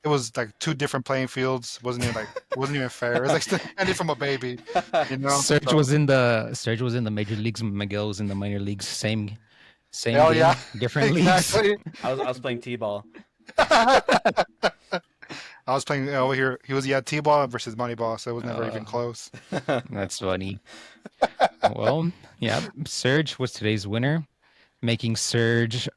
It was like two different playing fields. Wasn't even fair. It was like ended from a baby, you know. Serge So, was in the major leagues. Miguel was in the minor leagues. Same hell yeah, game, different leagues. exactly. I was playing t-ball. I was playing over here. He was T-ball versus Moneyball, so it was never even close. That's funny. Well, yeah, Serge was today's winner, making Serge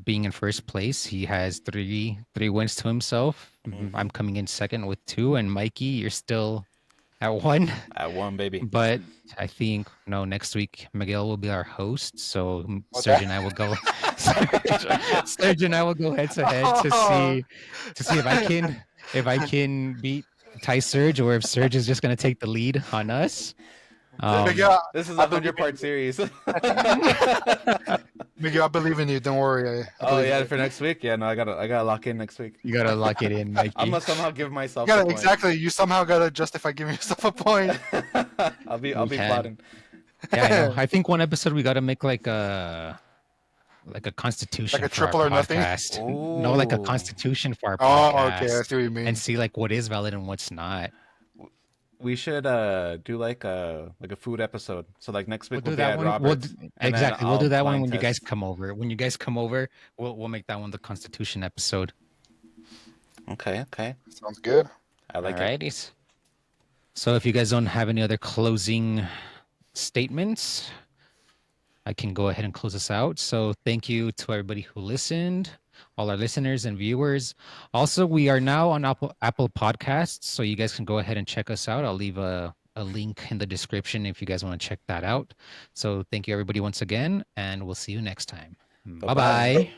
being in first place. He has three wins to himself. I'm Hmm. coming in second with 2, and Mikey, you're still at 1. I won, baby. But I think no, next week Miguel will be our host, so Okay. Serge and I will go. Serge and I will go head to head to see if I can beat Ty Serge or if Serge is just gonna take the lead on us. Miguel, This is I a believe hundred in part series. Miguel. I believe in you. Don't worry. I Oh believe in yeah, you. for next week. Yeah, no, I gotta lock in next week. You gotta lock it in, I'm Mikey. gonna somehow give You myself the gotta point. exactly. You somehow gotta justify giving yourself a point. I'll be I'll We be can. plotting. Yeah, I know. I think one episode we gotta make like a Like constitution a for our triple or nothing. podcast. No, like a Oh, constitution for our Oh, okay. I podcast see what you and mean. see like what is valid and what's not. we should do like a food episode. So like next We'll week we'll do be that at one. Roberts, and then Exactly. We'll I'll do that one blind when you guys test. come over. When you guys come over, we'll make that one the constitution episode. Okay, okay, Sounds good. I All like it. righties. So if you guys don't have any other closing statements, I can go ahead and close this out. So thank you to everybody who listened, all our listeners and viewers. Also, we are now on Apple Podcasts, so you guys can go ahead and check us out. I'll leave a link in the description if you guys want to check that out. So thank you everybody once again, and we'll see you next time. Bye Bye bye. bye.